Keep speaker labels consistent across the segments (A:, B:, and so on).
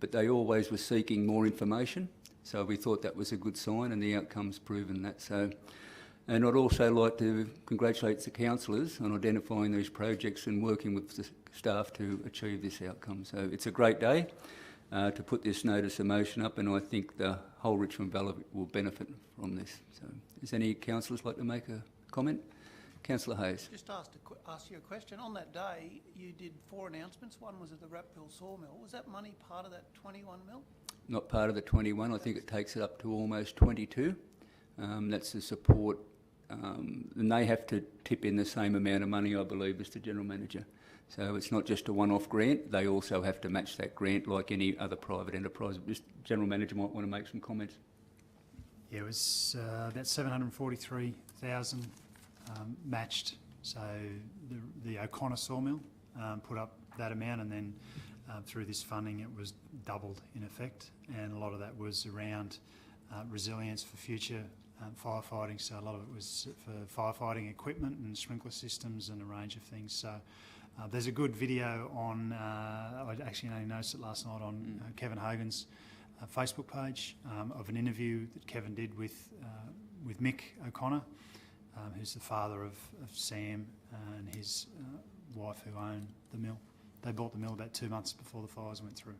A: but they always were seeking more information. So we thought that was a good sign, and the outcome's proven that. So, and I'd also like to congratulate the councillors on identifying these projects and working with the staff to achieve this outcome. So it's a great day to put this notice of motion up, and I think the whole Richmond Valley will benefit from this. So, does any councillors like to make a comment? Councillor Hayes.
B: Just ask you a question. On that day, you did 4 announcements. One was at the Rapville Sawmill. Was that money part of that 21 mil?
A: Not part of the 21. I think it takes it up to almost 22. That's the support, and they have to tip in the same amount of money, I believe, as the General Manager. So it's not just a one-off grant. They also have to match that grant like any other private enterprise. Just General Manager might want to make some comments.
C: Yeah, it was about 743,000 matched. So the O'Connor sawmill put up that amount, and then through this funding it was doubled in effect, and a lot of that was around resilience for future firefighting. So a lot of it was for firefighting equipment and sprinkler systems and a range of things. So there's a good video on, I actually only noticed it last night on Kevin Hogan's Facebook page of an interview that Kevin did with Mick O'Connor, who's the father of Sam and his wife who own the mill. They bought the mill about 2 months before the fires went through.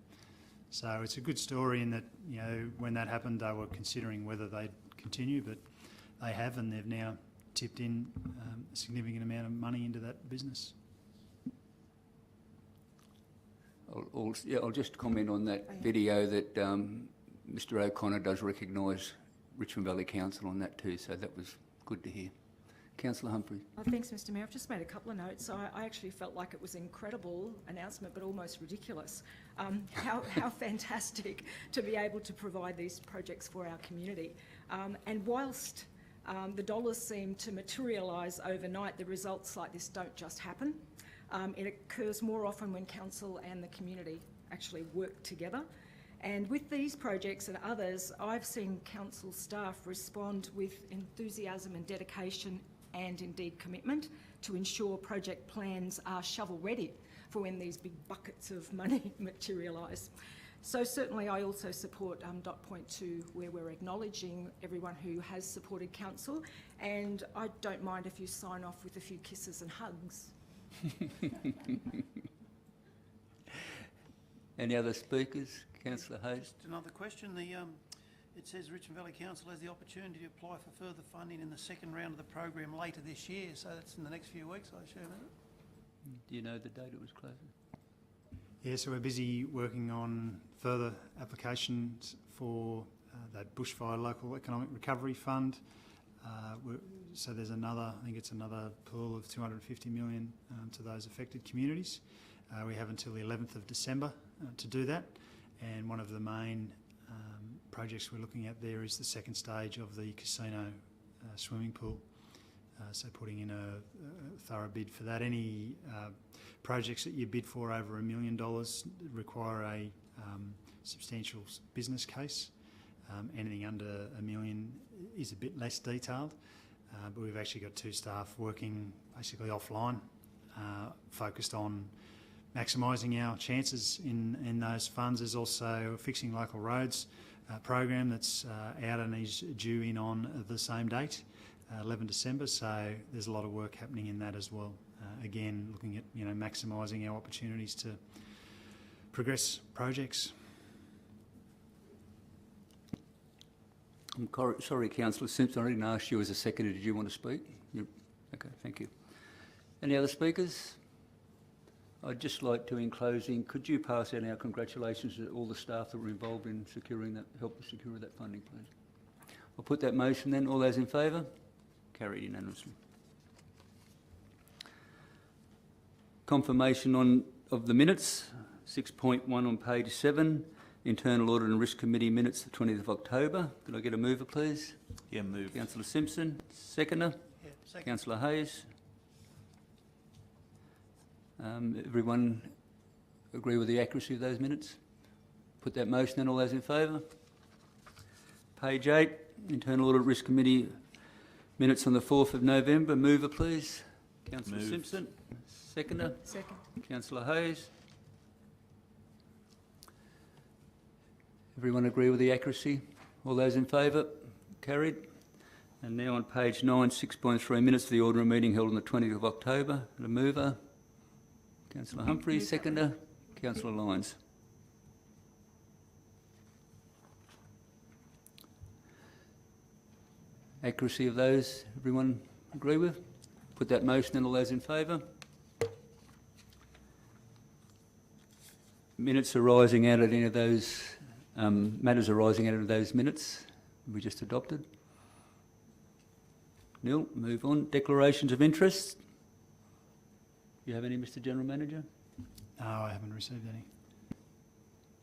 C: So it's a good story in that, you know, when that happened, they were considering whether they'd continue, but they have, and they've now tipped in a significant amount of money into that business.
A: I'll just comment on that video that Mr O'Connor does recognise Richmond Valley Council on that too, so that was good to hear. Councillor Humphrey.
D: Thanks, Mr Mayor. I've just made a couple of notes. I actually felt like it was an incredible announcement, but almost ridiculous. How fantastic to be able to provide these projects for our community. And whilst the dollars seem to materialise overnight, the results like this don't just happen. It occurs more often when council and the community actually work together. And with these projects and others, I've seen council staff respond with enthusiasm and dedication and indeed commitment to ensure project plans are shovel ready for when these big buckets of money materialise. So certainly I also support dot point 2, where we're acknowledging everyone who has supported council, and I don't mind if you sign off with a few kisses and hugs.
A: Any other speakers? Councillor Hayes.
B: Just another question. It says Richmond Valley Council has the opportunity to apply for further funding in the second round of the program later this year, so that's in the next few weeks, I assume, isn't it?
A: Do you know the date it was closing?
C: Yeah, so we're busy working on further applications for that Bushfire Local Economic Recovery Fund. So there's another, I think it's another pool of 250 million to those affected communities. We have until the 11th of December to do that, and one of the main projects we're looking at there is the second stage of the casino swimming pool. So putting in a thorough bid for that. Any projects that you bid for over $1 million require a substantial business case. Anything under $1 million is a bit less detailed, but we've actually got 2 staff working basically offline, focused on maximising our chances in those funds. There's also a Fixing Local Roads program that's out and is due in on the same date, 11 December, so there's a lot of work happening in that as well. Again, looking at, you know, maximising our opportunities to progress projects.
A: I'm sorry, Councillor Simpson, I didn't ask you as a seconder. Did you want to speak? Okay, thank you. Any other speakers? I'd just like to, in closing, could you pass out our congratulations to all the staff that were involved in securing that, helping secure that funding, please? I'll put that motion then. All those in favour? Carried unanimously. Confirmation of the minutes, 6.1 on page 7, Internal Audit and Risk Committee minutes, the 20th of October. Could I get a mover, please?
E: Yeah, move.
A: Councillor Simpson. Seconder?
B: Yeah, second.
A: Councillor Hayes. Everyone agree with the accuracy of those minutes? Put that motion then. All those in favour? Page 8, Internal Audit Risk Committee minutes on the 4th of November. Mover, please. Councillor Simpson. Seconder?
D: Second.
A: Councillor Hayes. Everyone agree with the accuracy? All those in favour? Carried. And now on page 9, 6.3 minutes of the ordinary meeting held on the 20th of October. The mover, Councillor Humphries. Seconder, Councillor Lyons. Accuracy of those, everyone agree with? Put that motion in. All those in favour? Minutes arising out of any of those, matters arising out of those minutes we just adopted. Nil. Move on. Declarations of interest. You have any, Mr General Manager?
C: No, I haven't received any.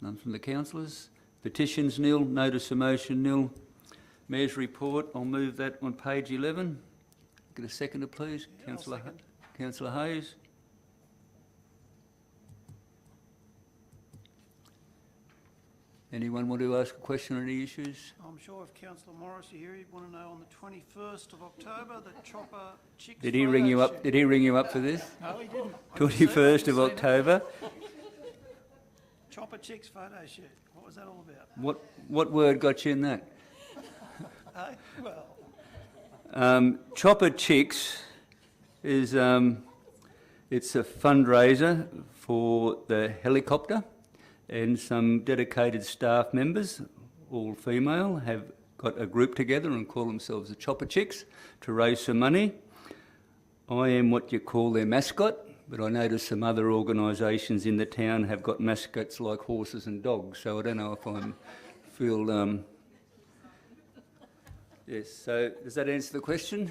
A: None from the councillors. Petitions, nil. Notice of motion, nil. Mayor's report, I'll move that on page 11. Get a seconder, please.
B: Yeah,
A: Councillor Hayes. Anyone want to ask a question on any issues?
B: I'm sure if Councillor Morris are here, he'd want to know on the 21st of October, the Chopper Chicks
A: Did he ring you
B: photo
A: up?
B: shoot.
A: Did he ring you up for this?
B: No, he didn't.
A: 21st of October.
B: Chopper Chicks photo shoot. What was that all about?
A: What word got you in that?
B: Well,
A: Chopper Chicks is it's a fundraiser for the helicopter, and some dedicated staff members, all female, have got a group together and call themselves the Chopper Chicks to raise some money. I am what you call their mascot, but I notice some other organisations in the town have got mascots like horses and dogs, so I don't know if I feel... Yes, so does that answer the question?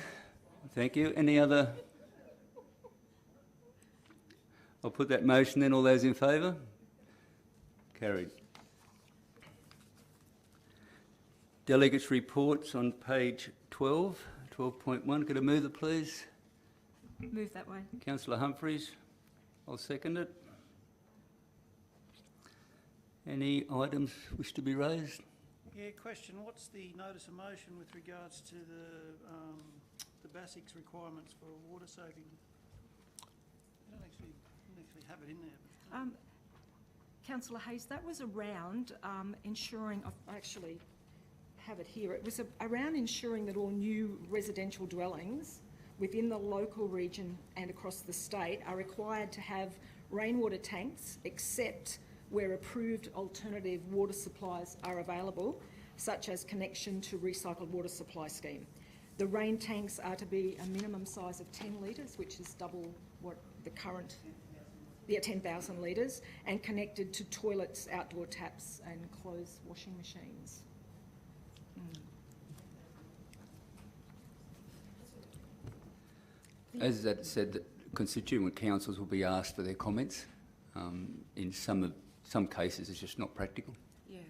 A: Thank you. Any other? I'll put that motion then. All those in favour? Carried. Delegates' reports on page 12, 12.1. Could I move it, please?
D: Move that way.
A: Councillor Humphries. I'll second it. Any items wish to be raised?
B: yeah, question, what's the notice of motion with regards to the basics requirements for water saving? I don't actually have it in there.
D: Councillor Hayes, that was around ensuring, I actually have it here, it was around ensuring that all new residential dwellings within the local region and across the state are required to have rainwater tanks, except where approved alternative water supplies are available, such as connection to recycled water supply scheme. The rain tanks are to be a minimum size of 10 litres, which is double what the current, 10,000 litres, and connected to toilets, outdoor taps and clothes washing machines.
A: As that said, that constituent councils will be asked for their comments. In some cases, it's just not practical.
D: Yeah.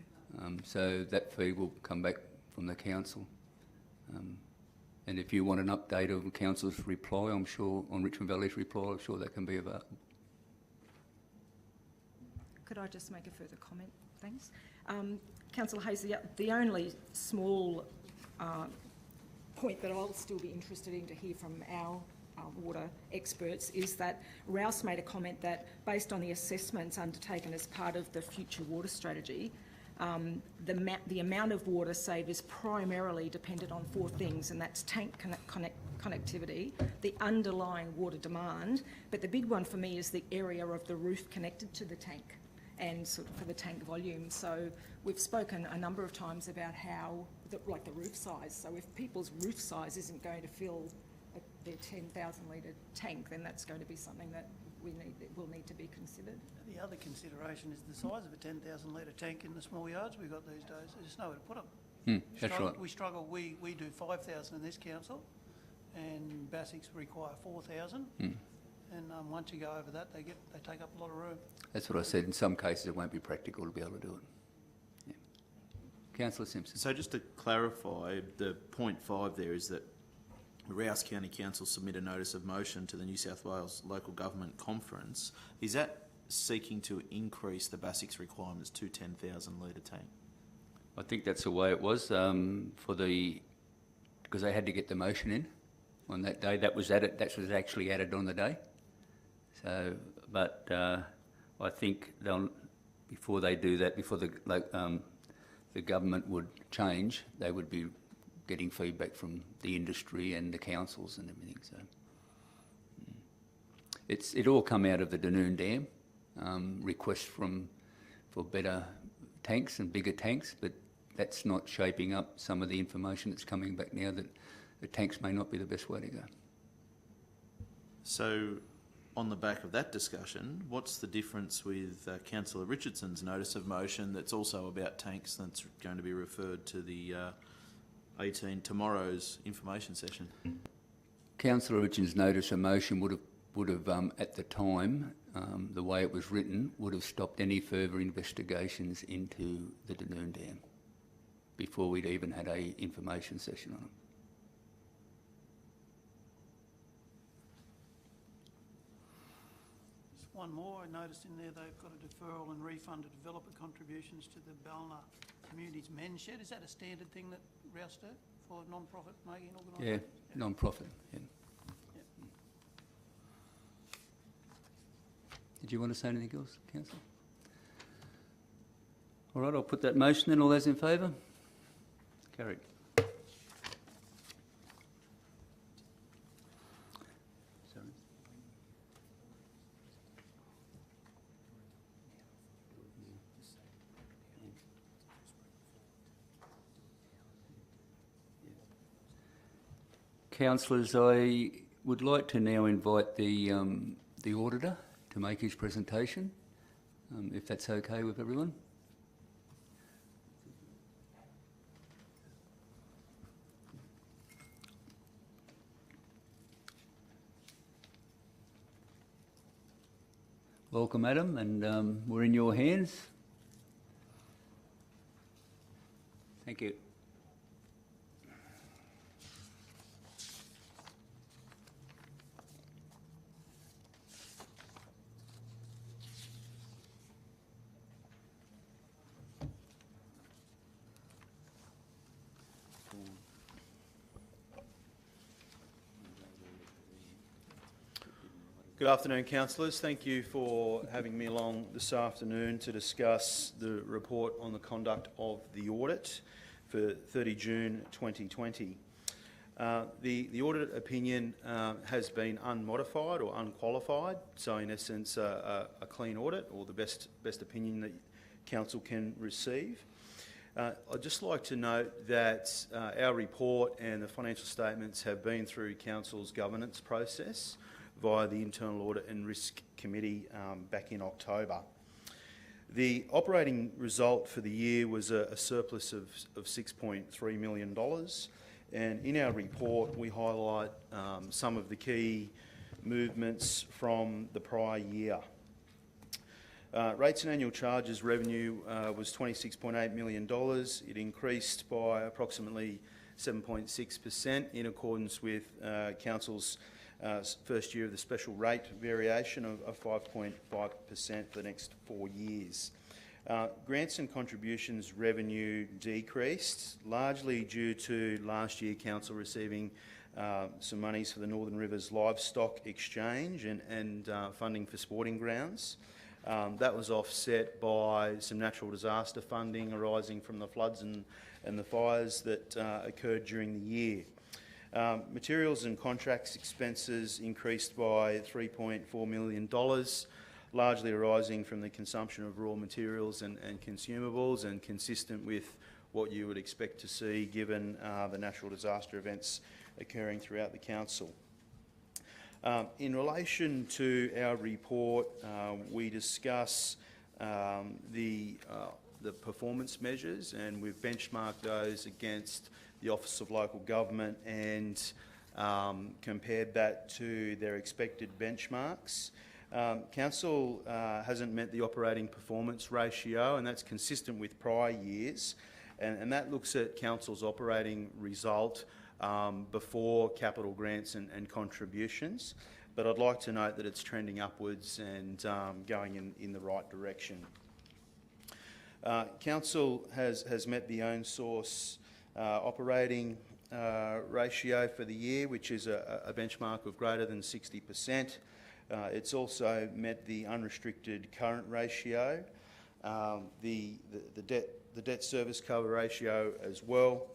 A: So that fee will come back from the council. And if you want an update of council's reply, I'm sure, on Richmond Valley's reply, I'm sure that can be available.
D: Could I just make a further comment? Thanks. Councillor Hayes, the only small point that I'll still be interested in to hear from our water experts is that Rouse made a comment that based on the assessments undertaken as part of the future water strategy, the amount of water saved is primarily dependent on 4 things, and that's tank connectivity, the underlying water demand, but the big one for me is the area of the roof connected to the tank and sort of for the tank volume. So we've spoken a number of times about how, like the roof size, so if people's roof size isn't going to fill their 10,000 litre tank, then that's going to be something that will need to be considered.
B: The other consideration is the size of a 10,000 litre tank in the small yards we've got these days. There's just nowhere to put them.
A: That's right.
B: We struggle. We do 5,000 in this council, and Basics require 4,000. And once you go over that, they take up a lot of room.
A: That's what I said. In some cases, it won't be practical to be able to do it. Yeah. Councillor Simpson.
E: So just to clarify, the point 5 there is that Rouse County Council submit a notice of motion to the New South Wales Local Government Conference. Is that seeking to increase the basics requirements to 10,000 litre tank?
A: I think that's the way it was because they had to get the motion in on that day. That was added. That was actually added on the day. So, but I think before they do that, before the the government would change, they would be getting feedback from the industry and the councils and everything. So it all come out of the Dunoon Dam request for better tanks and bigger tanks, but that's not shaping up some of the information that's coming back now that the tanks may not be the best way to go.
E: So, on the back of that discussion, what's the difference with Councillor Richardson's notice of motion that's also about tanks that's going to be referred to the tomorrow's information session?
A: Councillor Richardson's notice of motion would have at the time, the way it was written, would have stopped any further investigations into the Dunoon Dam before we'd even had a information session on it.
B: Just one more, I noticed in there they've got a deferral and refund of developer contributions to the Ballina Communities Men's Shed. Is that a standard thing that Rouse do for non-profit making organisations?
A: Yeah, non-profit. Yeah. Did you want to say anything else, Councillor? All right, I'll put that motion then. All those in favour? Carried. Sorry. Councillors, I would like to now invite the auditor to make his presentation, if that's okay with everyone. Welcome, Adam, and we're in your hands. Thank you.
F: Good afternoon, councillors. Thank you for having me along this afternoon to discuss the report on the conduct of the audit for 30 June 2020. The audit opinion has been unmodified or unqualified, so in essence a clean audit, or the best opinion that council can receive. I'd just like to note that our report and the financial statements have been through council's governance process via the Internal Audit and Risk Committee back in October. The operating result for the year was a surplus of $6.3 million, and in our report we highlight some of the key movements from the prior year. Rates and annual charges revenue was $26.8 million. It increased by approximately 7.6% in accordance with council's first year of the special rate variation of 5.5% for the next 4 years. Grants and contributions revenue decreased, largely due to last year council receiving some monies for the Northern Rivers Livestock Exchange and funding for sporting grounds. That was offset by some natural disaster funding arising from the floods and the fires that occurred during the year. Materials and contracts expenses increased by $3.4 million, largely arising from the consumption of raw materials and consumables, and consistent with what you would expect to see given the natural disaster events occurring throughout the council. In relation to our report, we discuss the performance measures, and we've benchmarked those against the Office of Local Government and compared that to their expected benchmarks. Council hasn't met the operating performance ratio, and that's consistent with prior years, and that looks at council's operating result before capital grants and contributions. But I'd like to note that it's trending upwards and going in the right direction. Council has met the own source operating ratio for the year, which is a benchmark of greater than 60%. It's also met the unrestricted current ratio. The debt the debt service cover ratio as well.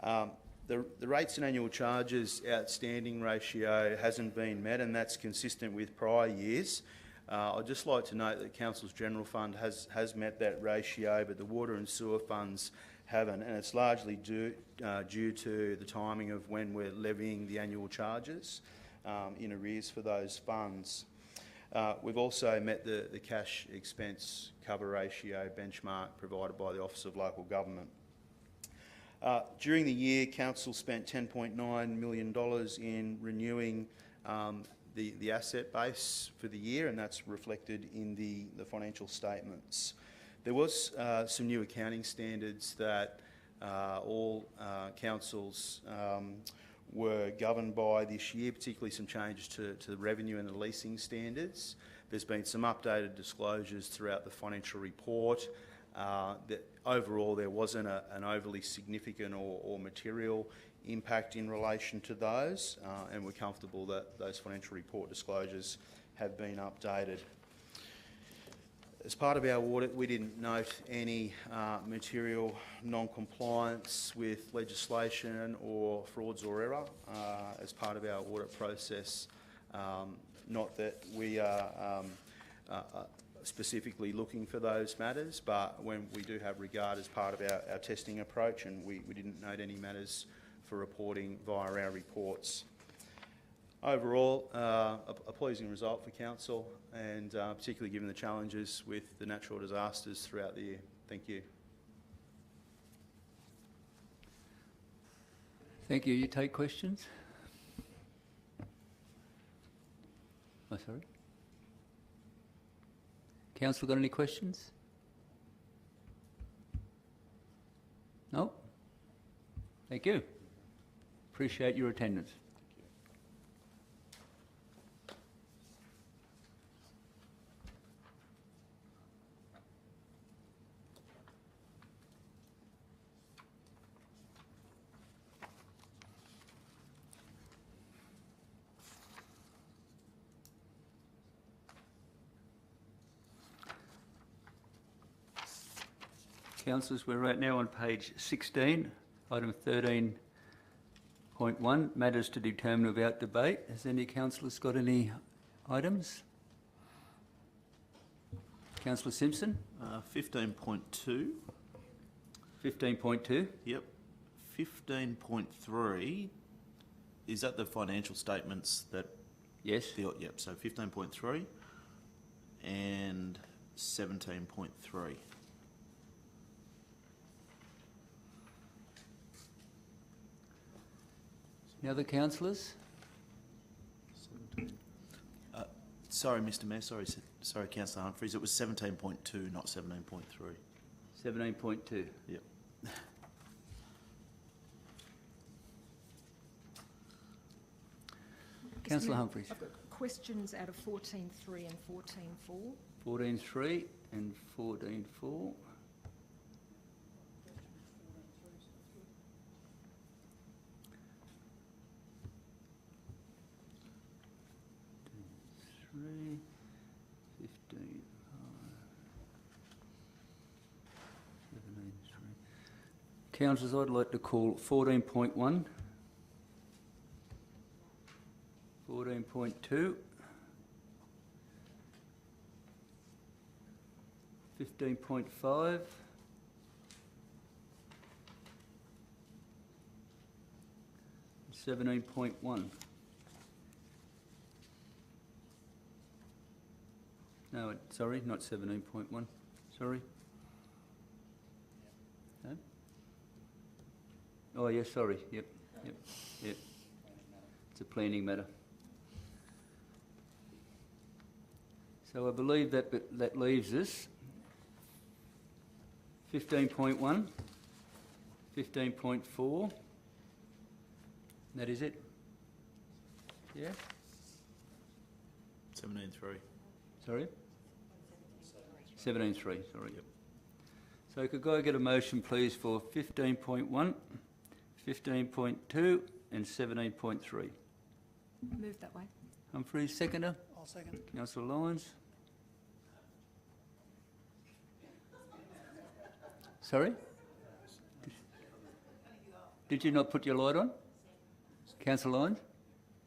F: The rates and annual charges outstanding ratio hasn't been met, and that's consistent with prior years. I'd just like to note that Council's General Fund has met that ratio, but the water and sewer funds haven't, and it's largely due to the timing of when we're levying the annual charges in arrears for those funds. We've also met the cash expense cover ratio benchmark provided by the Office of Local Government. During the year, Council spent $10.9 million in renewing the asset base for the year, and that's reflected in the financial statements. There was some new accounting standards that all councils were governed by this year, particularly some changes to the revenue and the leasing standards. There's been some updated disclosures throughout the financial report. That overall there wasn't an overly significant or material impact in relation to those, and we're comfortable that those financial report disclosures have been updated. As part of our audit, we didn't note any material non-compliance with legislation or frauds or error as part of our audit process. Not that we are specifically looking for those matters, but when we do have regard as part of our testing approach, and we didn't note any matters for reporting via our reports. Overall, a pleasing result for Council, and particularly given the challenges with the natural disasters throughout the year. Thank you.
A: Thank you. You take questions? Oh, sorry. Council got any questions? No? Thank you. Appreciate your attendance. Councillors, we're right now on page 16, item 13.1, matters to determine without debate. Has any councillors got any items? Councillor Simpson?
E: 15.2.
A: 15.2?
E: Yep. 15.3, is that the financial statements that...
A: Yes.
E: Yep, so 15.3 and 17.3.
A: Any other councillors?
E: Sorry, Mr Mayor, sorry, Councillor Humphries, it was 17.2, not 17.3.
A: 17.2.
E: Yep.
A: Councillor Humphries.
D: I've got questions out of 14.3 and 14.4.
A: 14.3 and 14.4. Three, 15, 17.3. Councillors, I'd like to call 14.1, 14.2, 15.5, 17.1. No, sorry, not 17.1. Sorry. No? Oh, yes, sorry. Yep. It's a planning matter. So I believe that leaves us 15.1, 15.4. That is it? Yeah?
E: 17.3.
A: Sorry? 17.3, sorry. Yep. So could I get a motion, please, for 15.1, 15.2 and 17.3?
D: Move that way.
A: Humphries, seconder.
B: I'll second.
A: Councillor Lyons. Sorry? Did you not put your light on? Councillor Lyons?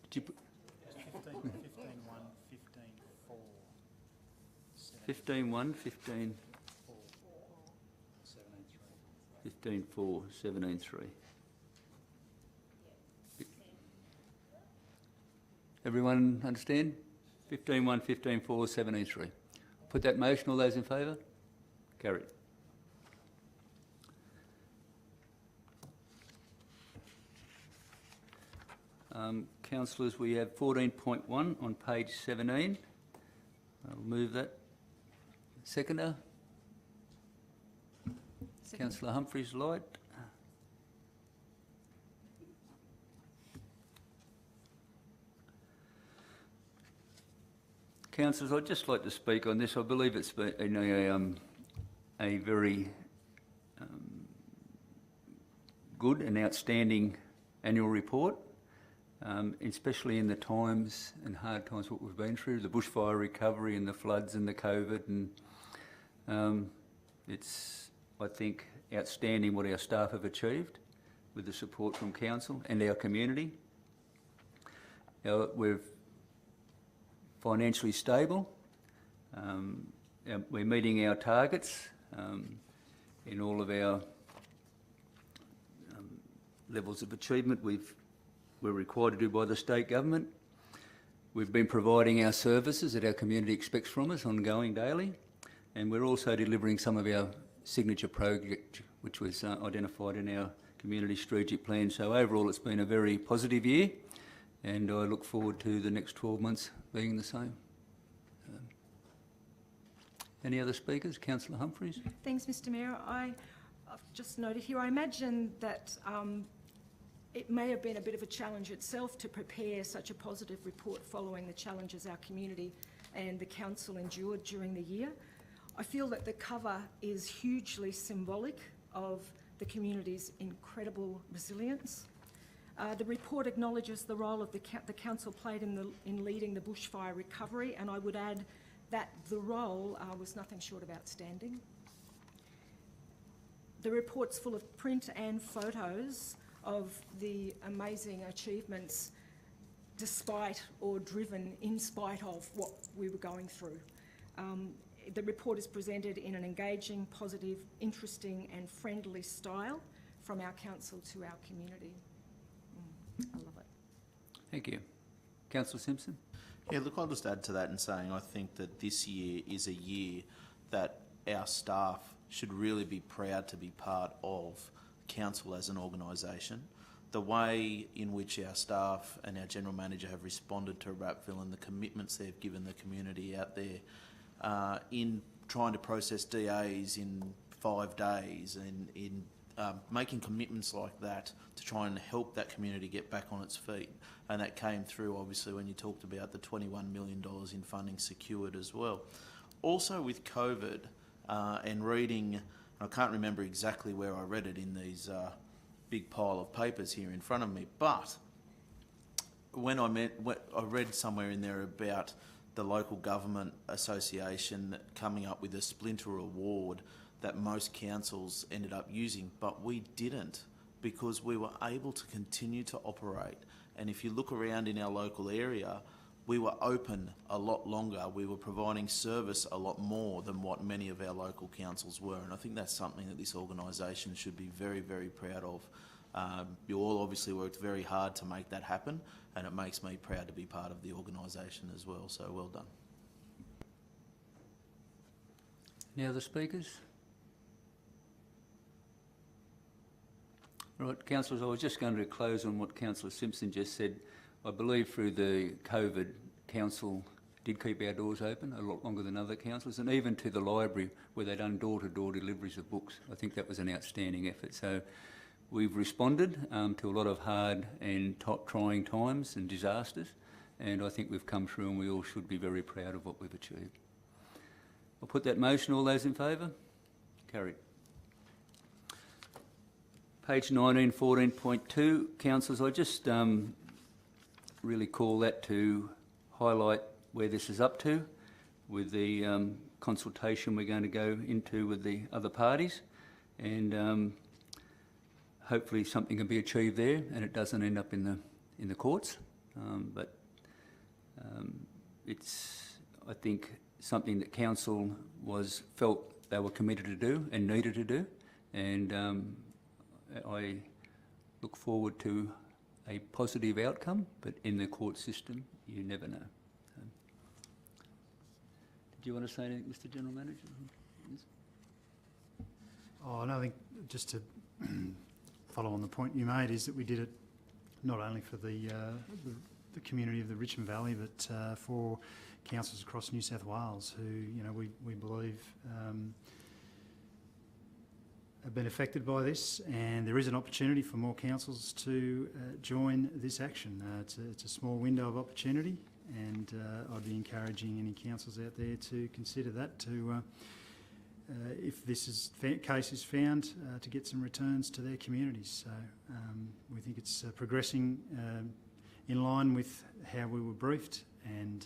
A: Did you put... 15-1, 15... 15-4, 17-3. Everyone understand? 15-1, 15-4, 17-3. Put that motion. All those in favour? Carried. Councillors, we have 14.1 on page 17. I'll move that. Seconder? Councillor Humphries Light. Councillors, I'd just like to speak on this. I believe it's been a very good and outstanding annual report, especially in the times and hard times what we've been through, the bushfire recovery and the floods and the COVID, and it's, I think, outstanding what our staff have achieved with the support from council and our community. We're financially stable. We're meeting our targets in all of our levels of achievement we're required to do by the state government. We've been providing our services that our community expects from us ongoing daily, and we're also delivering some of our signature project which was identified in our community strategic plan. So overall it's been a very positive year, and I look forward to the next 12 months being the same. Any other speakers? Councillor Humphries.
D: Thanks, Mr Mayor. I've just noted here, I imagine that it may have been a bit of a challenge itself to prepare such a positive report following the challenges our community and the council endured during the year. I feel that the cover is hugely symbolic of the community's incredible resilience. The report acknowledges the role of the council played in leading the bushfire recovery, and I would add that the role was nothing short of outstanding. The report's full of print and photos of the amazing achievements despite or driven in spite of what we were going through. The report is presented in an engaging, positive, interesting and friendly style from our council to our community. I love it.
A: Thank you. Councillor Simpson.
E: Yeah, look, I'll just add to that in saying I think that this year is a year that our staff should really be proud to be part of council as an organisation. The way in which our staff and our general manager have responded to Rapville and the commitments they've given the community out there in trying to process DAs in 5 days and in making commitments like that to try and help that community get back on its feet. And that came through obviously when you talked about the $21 million in funding secured as well. Also with COVID and reading, I can't remember exactly where I read it in these big pile of papers here in front of me, but when I read somewhere in there about the local government association coming up with a splinter award that most councils ended up using, but we didn't, because we were able to continue to operate. And if you look around in our local area, we were open a lot longer. We were providing service a lot more than what many of our local councils were. And I think that's something that this organisation should be very, very proud of. You all obviously worked very hard to make that happen, and it makes me proud to be part of the organisation as well. So well done.
A: Any other speakers? Right, councillors, I was just going to close on what Councillor Simpson just said. I believe through the COVID, council did keep our doors open a lot longer than other councils, and even to the library where they'd done door-to-door deliveries of books. I think that was an outstanding effort. So we've responded to a lot of hard and trying times and disasters, and I think we've come through, and we all should be very proud of what we've achieved. I'll put that motion. All those in favour? Carried. Page 19, 14.2, councillors, I just really call that to highlight where this is up to with the consultation we're going to go into with the other parties. and hopefully something can be achieved there and it doesn't end up in the courts. But it's, I think, something that council felt they were committed to do and needed to do, and I look forward to a positive outcome, but in the court system, you never know. Did you want to say anything, Mr. General Manager? Yes.
C: Oh, no, I think just to follow on the point you made is that we did it not only for the community of the Richmond Valley, but for councils across New South Wales who, you know, we believe have been affected by this, and there is an opportunity for more councils to join this action. It's a small window of opportunity, and I'd be encouraging any councils out there to consider that, to if this case is found, to get some returns to their communities. So we think it's progressing in line with how we were briefed, and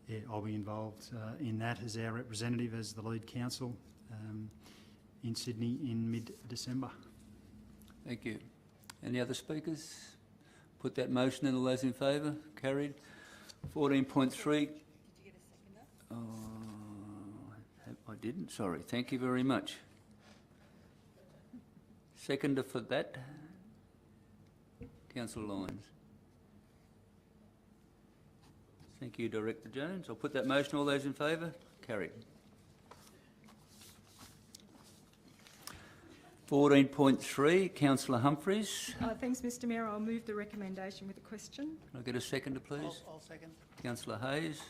C: yeah, I'll be involved in that as our representative, as the lead council in Sydney in mid-December.
A: Thank you. Any other speakers? Put that motion in. All those in favour? Carried. 14.3.
G: Did you get a seconder?
A: I didn't, sorry. Thank you very much. Seconder for that? Councillor Lyons. Thank you, Director Jones. I'll put that motion. All those in favour? Carried. 14.3, Councillor Humphries.
D: Thanks, Mr Mayor. I'll move the recommendation with a question.
A: Can I get a seconder, please?
B: I'll second.
A: Councillor Hayes.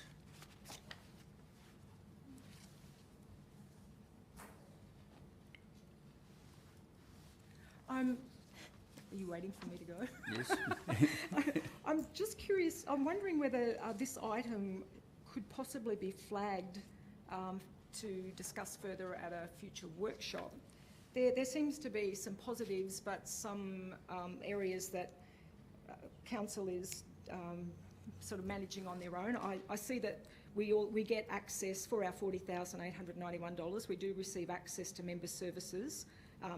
D: Are you waiting for me to go?
A: Yes.
D: I'm just curious, I'm wondering whether this item could possibly be flagged to discuss further at a future workshop. There seems to be some positives, but some areas that council is sort of managing on their own. I see that we get access for our $40,891. We do receive access to member services,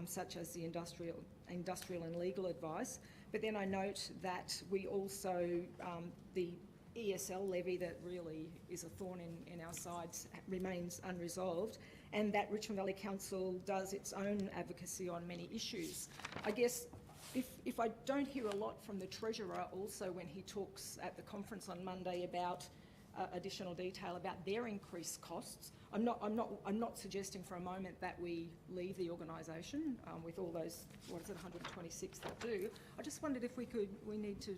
D: such as the industrial and legal advice. But then I note that we also, the ESL levy that really is a thorn in our sides remains unresolved, and that Richmond Valley Council does its own advocacy on many issues. I guess if I don't hear a lot from the Treasurer also when he talks at the conference on Monday about additional detail about their increased costs, I'm not suggesting for a moment that we leave the organisation with all those, 126 that do. I just wondered if we need to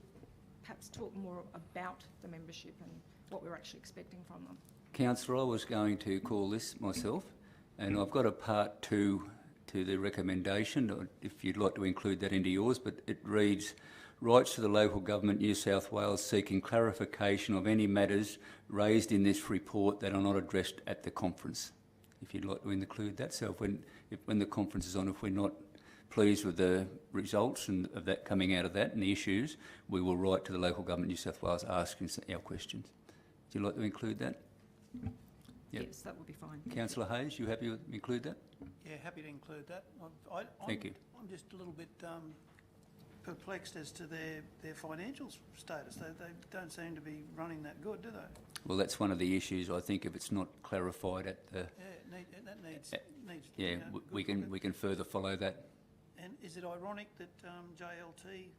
D: perhaps talk more about the membership and what we're actually expecting from them.
A: Councillor, I was going to call this myself, and I've got a part 2 to the recommendation, if you'd like to include that into yours, but it reads, writes to the local government New South Wales seeking clarification of any matters raised in this report that are not addressed at the conference. If you'd like to include that, so when the conference is on, if we're not pleased with the results and of that coming out of that and the issues, we will write to the local government New South Wales asking our questions. Would you like to include that? Yep.
D: Yes, that would be fine.
A: Councillor Hayes, you happy to include that?
B: Yeah, happy to include that.
A: Thank you.
B: I'm just a little bit perplexed as to their financial status. They don't seem to be running that good, do they?
A: Well, that's one of the issues. I think if it's not clarified at the...
B: Yeah, that needs
A: yeah,
B: you know,
A: we can further follow that.
B: And is it ironic that JLT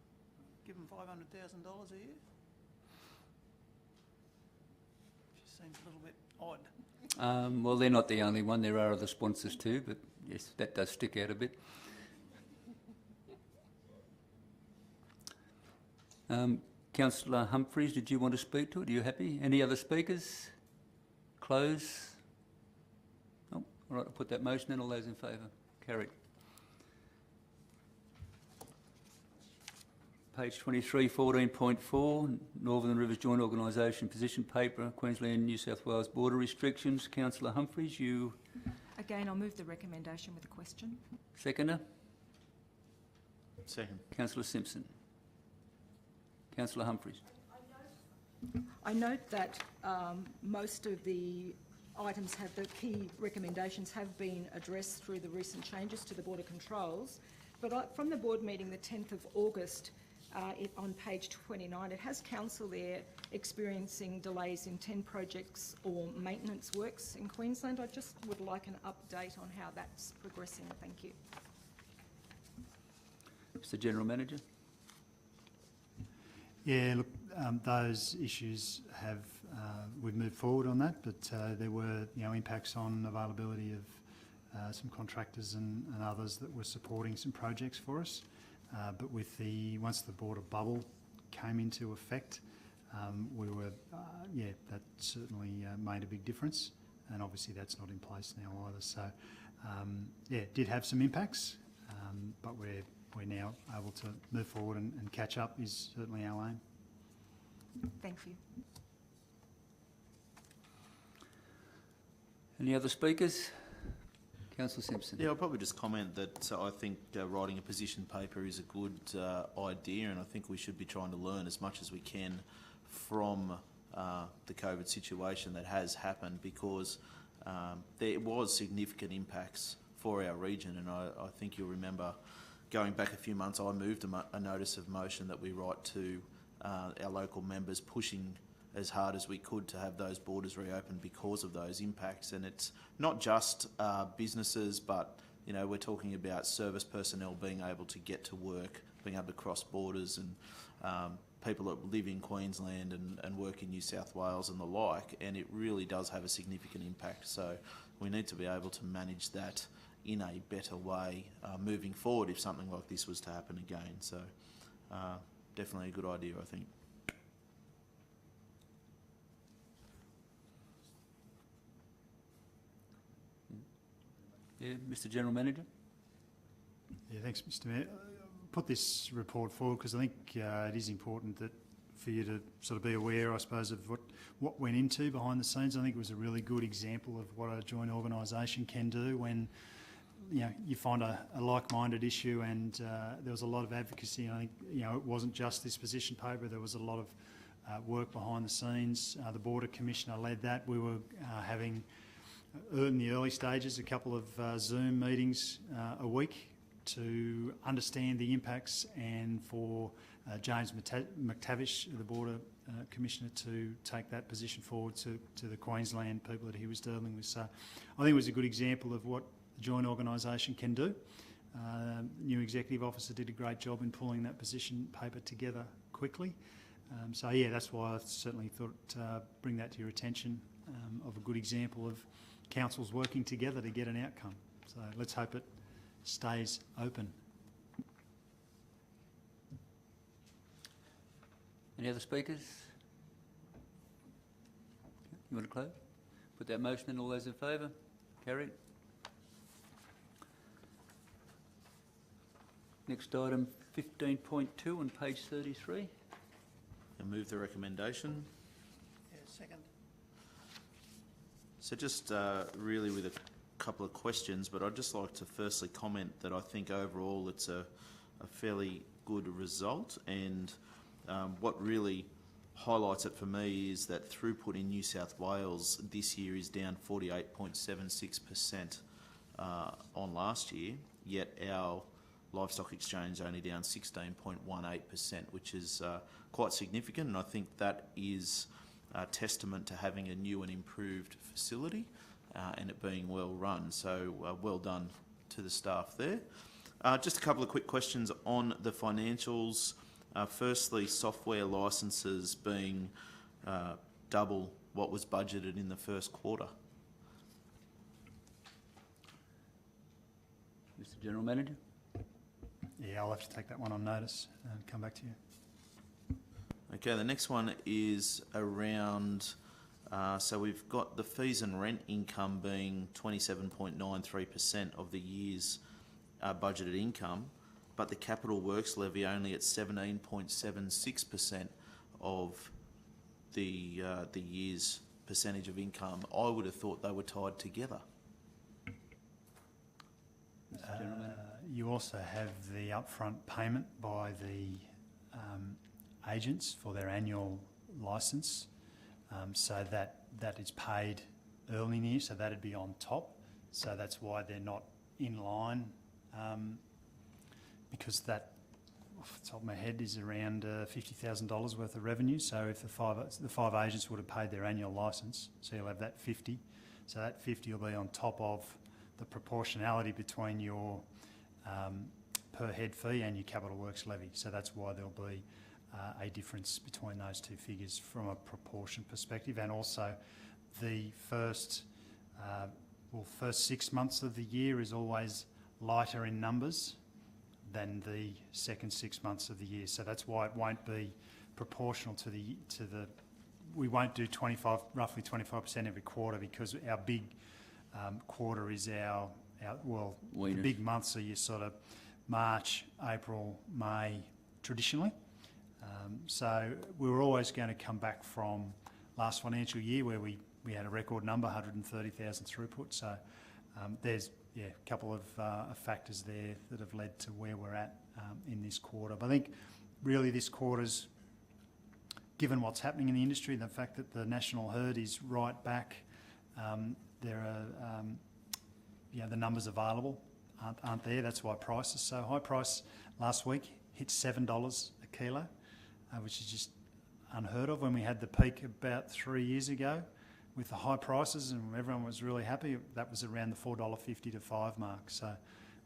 B: give them $500,000 a year? Just seems a little bit odd.
A: Well, they're not the only one. There are other sponsors too, but yes, that does stick out a bit. Councillor Humphries, did you want to speak to it? Are you happy? Any other speakers? Close? Oh, all right, I'll put that motion in. All those in favour? Carried. Page 23, 14.4, Northern Rivers Joint Organisation Position Paper, Queensland New South Wales Border Restrictions. Councillor Humphries, you...
D: Again, I'll move the recommendation with a question.
A: Seconder?
E: Second.
A: Councillor Simpson. Councillor Humphries.
D: I note that most of the items have, the key recommendations have been addressed through the recent changes to the border controls. But from the board meeting the 10th of August, on page 29, it has council there experiencing delays in 10 projects or maintenance works in Queensland. I just would like an update on how that's progressing. Thank you.
A: Mr General Manager.
C: Yeah, look, those issues have, we've moved forward on that, but there were, impacts on availability of some contractors and others that were supporting some projects for us. But once the border bubble came into effect, we were, that certainly made a big difference, and obviously that's not in place now either. So, it did have some impacts, but we're now able to move forward and catch up is certainly our aim.
D: Thank you.
A: Any other speakers? Councillor Simpson.
E: Yeah, I'll probably just comment that I think writing a position paper is a good idea, and I think we should be trying to learn as much as we can from the COVID situation that has happened, because there was significant impacts for our region, and I think you'll remember going back a few months, I moved a notice of motion that we write to our local members, pushing as hard as we could to have those borders reopened because of those impacts. And it's not just businesses, but we're talking about service personnel being able to get to work, being able to cross borders, and people that live in Queensland and work in New South Wales and the like, and it really does have a significant impact. So we need to be able to manage that in a better way moving forward if something like this was to happen again. So definitely a good idea, I think.
A: Yeah, Mr General Manager.
C: Yeah, thanks, Mr Mayor. Put this report forward because I think it is important that for you to sort of be aware, I suppose, of what went into behind the scenes. I think it was a really good example of what a joint organisation can do when you find a like-minded issue, and there was a lot of advocacy. And I think it wasn't just this position paper. There was a lot of work behind the scenes. The Border Commissioner led that. We were having in the early stages a couple of Zoom meetings a week to understand the impacts, and for James McTavish, the Border Commissioner, to take that position forward to the Queensland people that he was dealing with. So I think it was a good example of what the joint organisation can do. The new Executive Officer did a great job in pulling that position paper together quickly. So yeah, that's why I certainly thought bring that to your attention, of a good example of councils working together to get an outcome. So let's hope it stays open.
A: Any other speakers? You want to close? Put that motion in. All those in favour? Carried. Next item, 15.2 on page 33.
E: And move the recommendation.
B: Yeah, second.
E: So just really with a couple of questions, but I'd just like to firstly comment that I think overall it's a fairly good result, and what really highlights it for me is that throughput in New South Wales this year is down 48.76% on last year, yet our livestock exchange only down 16.18%, which is quite significant, and I think that is a testament to having a new and improved facility and it being well run. So well done to the staff there. Just a couple of quick questions on the financials. Firstly, software licences being double what was budgeted in the first quarter.
A: Mr General Manager.
C: Yeah, I'll have to take that one on notice and come back to you.
E: Okay, the next one is around, so we've got the fees and rent income being 27.93% of the year's budgeted income, but the capital works levy only at 17.76% of the year's percentage of income. I would have thought they were tied together.
C: You also have the upfront payment by the agents for their annual licence, so that is paid early in the year, so that'd be on top. So that's why they're not in line, because that, off the top of my head, is around $50,000 worth of revenue. So if the five agents would have paid their annual licence, so you'll have that 50. So that 50 will be on top of the proportionality between your per head fee and your capital works levy. So that's why there'll be a difference between those two figures from a proportion perspective. And also the first 6 months of the year is always lighter in numbers than the second 6 months of the year. So that's why it won't be proportional to the we won't do roughly 25% every quarter, because our big quarter is our the big months are your sort of March, April, May traditionally. So we were always going to come back from last financial year where we had a record number, 130,000 throughput. So there's a couple of factors there that have led to where we're at in this quarter. But I think really this quarter's, given what's happening in the industry, the fact that the national herd is right back, there are the numbers available aren't there. That's why price is so high. Price last week hit $7 a kilo, which is just unheard of. When we had the peak about 3 years ago with the high prices and everyone was really happy, that was around the $4.50 to $5 mark. So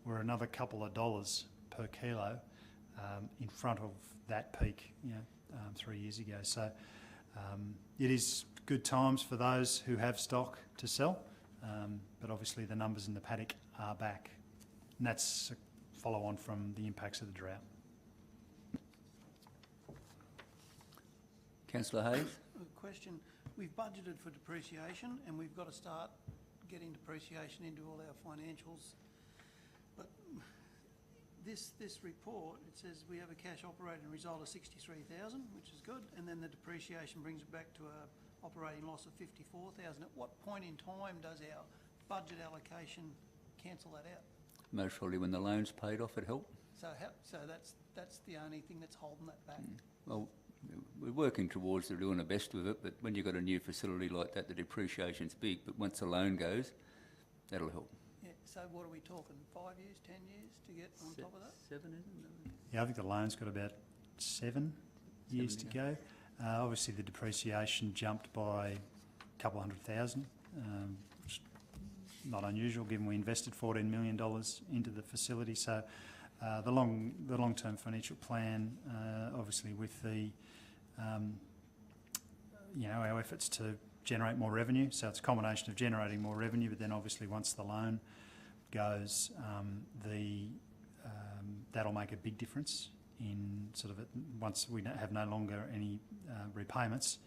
C: we're another couple of dollars per kilo in front of that peak 3 years ago. So it is good times for those who have stock to sell, but obviously the numbers in the paddock are back, and that's a follow on from the impacts of the drought.
A: Councillor Hayes?
B: A question. We've budgeted for depreciation and we've got to start getting depreciation into all our financials. But this report, it says we have a cash operating result of 63,000, which is good, and then the depreciation brings it back to a operating loss of 54,000. At what point in time does our budget allocation cancel that out?
A: Most probably when the loan's paid off, it helped.
B: So that's the only thing that's holding that back.
A: Well, we're working towards doing the best with it, but when you've got a new facility like that, the depreciation's big, but once the loan goes, that'll help.
B: Yeah, so what are we talking, 5 years, 10 years to get on top of that?
A: 7, isn't it?
C: Yeah, I think the loan's got about 7 years to go. Obviously the depreciation jumped by a couple $100,000, which is not unusual given we invested $14 million into the facility. So the long-term financial plan, obviously with the our efforts to generate more revenue. So it's a combination of generating more revenue, but then obviously once the loan goes, that'll make a big difference in sort of once we have no longer any repayments.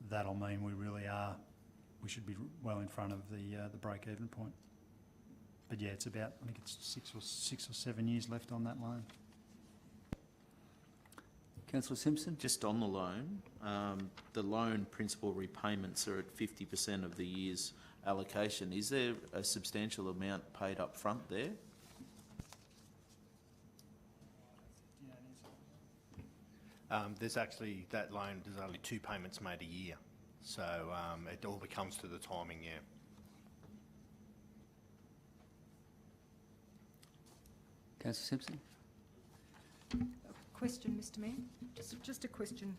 C: That'll mean we should be well in front of the break-even point. But yeah, it's about, I think it's 6 or 7 years left on that loan.
A: Councillor Simpson?
E: Just on the loan principal repayments are at 50% of the year's allocation. Is there a substantial amount paid up front there?
H: There's actually, that loan, there's only 2 payments made a year. So it all becomes to the timing, yeah.
A: Councillor Simpson?
D: Question, Mr Mayor. Just a question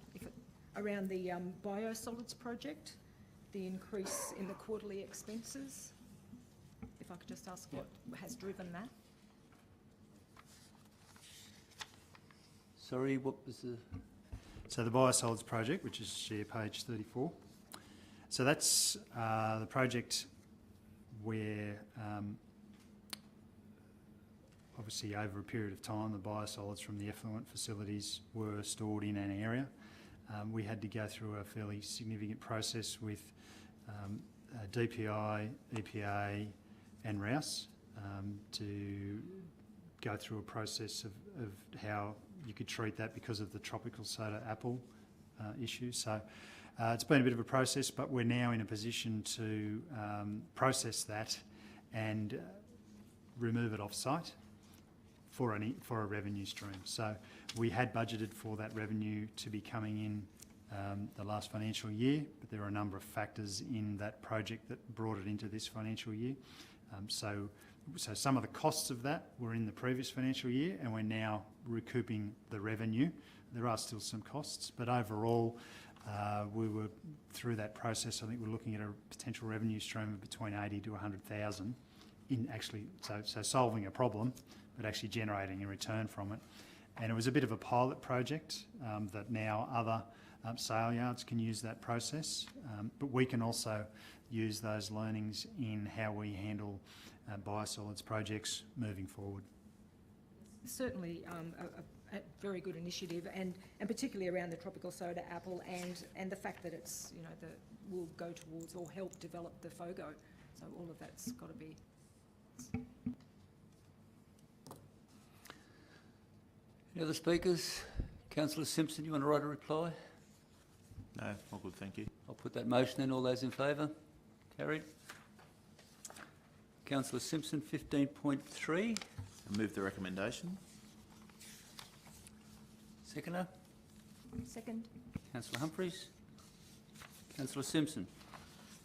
D: around the biosolids project, the increase in the quarterly expenses. If I could just ask what has driven that?
A: Sorry, what was the...
C: So the biosolids project, which is share page 34. So that's the project where obviously over a period of time the biosolids from the effluent facilities were stored in an area. We had to go through a fairly significant process with DPI, EPA and Rouse to go through a process of how you could treat that because of the tropical soda apple issue. So it's been a bit of a process, but we're now in a position to process that and remove it off-site for a revenue stream. So we had budgeted for that revenue to be coming in the last financial year, but there are a number of factors in that project that brought it into this financial year. So some of the costs of that were in the previous financial year, and we're now recouping the revenue. There are still some costs, but overall, we were through that process. I think we're looking at a potential revenue stream of between 80 to 100,000 in actually, so solving a problem, but actually generating a return from it. And it was a bit of a pilot project that now other sale yards can use that process, but we can also use those learnings in how we handle biosolids projects moving forward.
D: Certainly a very good initiative, and particularly around the tropical soda apple and the fact that it's, you know, will go towards or help develop the FOGO. So all of that's got to be.
A: Any other speakers? Councillor Simpson, you want to write a reply?
E: No, all good, thank you.
A: I'll put that motion then. All those in favour? Carried. Councillor Simpson, 15.3.
E: I move the recommendation.
A: Seconder?
D: Second.
A: Councillor Humphries. Councillor Simpson.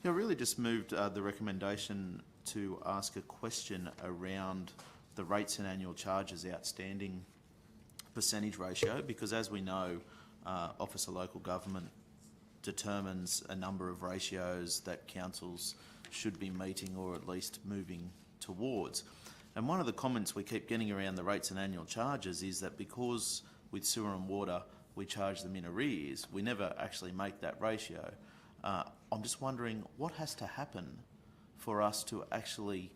E: Yeah, I really just moved the recommendation to ask a question around the rates and annual charges outstanding percentage ratio, because as we know, Office of Local Government determines a number of ratios that councils should be meeting or at least moving towards. And one of the comments we keep getting around the rates and annual charges is that because with sewer and water we charge them in arrears, we never actually make that ratio. I'm just wondering what has to happen for us to actually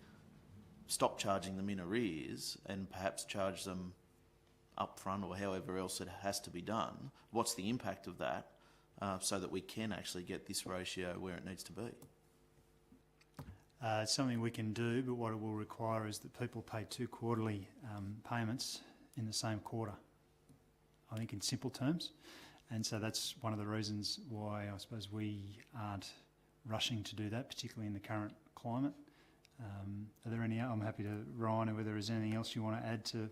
E: stop charging them in arrears and perhaps charge them upfront or however else it has to be done. What's the impact of that so that we can actually get this ratio where it needs to be?
C: It's something we can do, but what it will require is that people pay 2 quarterly payments in the same quarter, I think in simple terms. And so that's one of the reasons why I suppose we aren't rushing to do that, particularly in the current climate. Are there any, I'm happy to, Ryan, or whether there's anything else you want to add to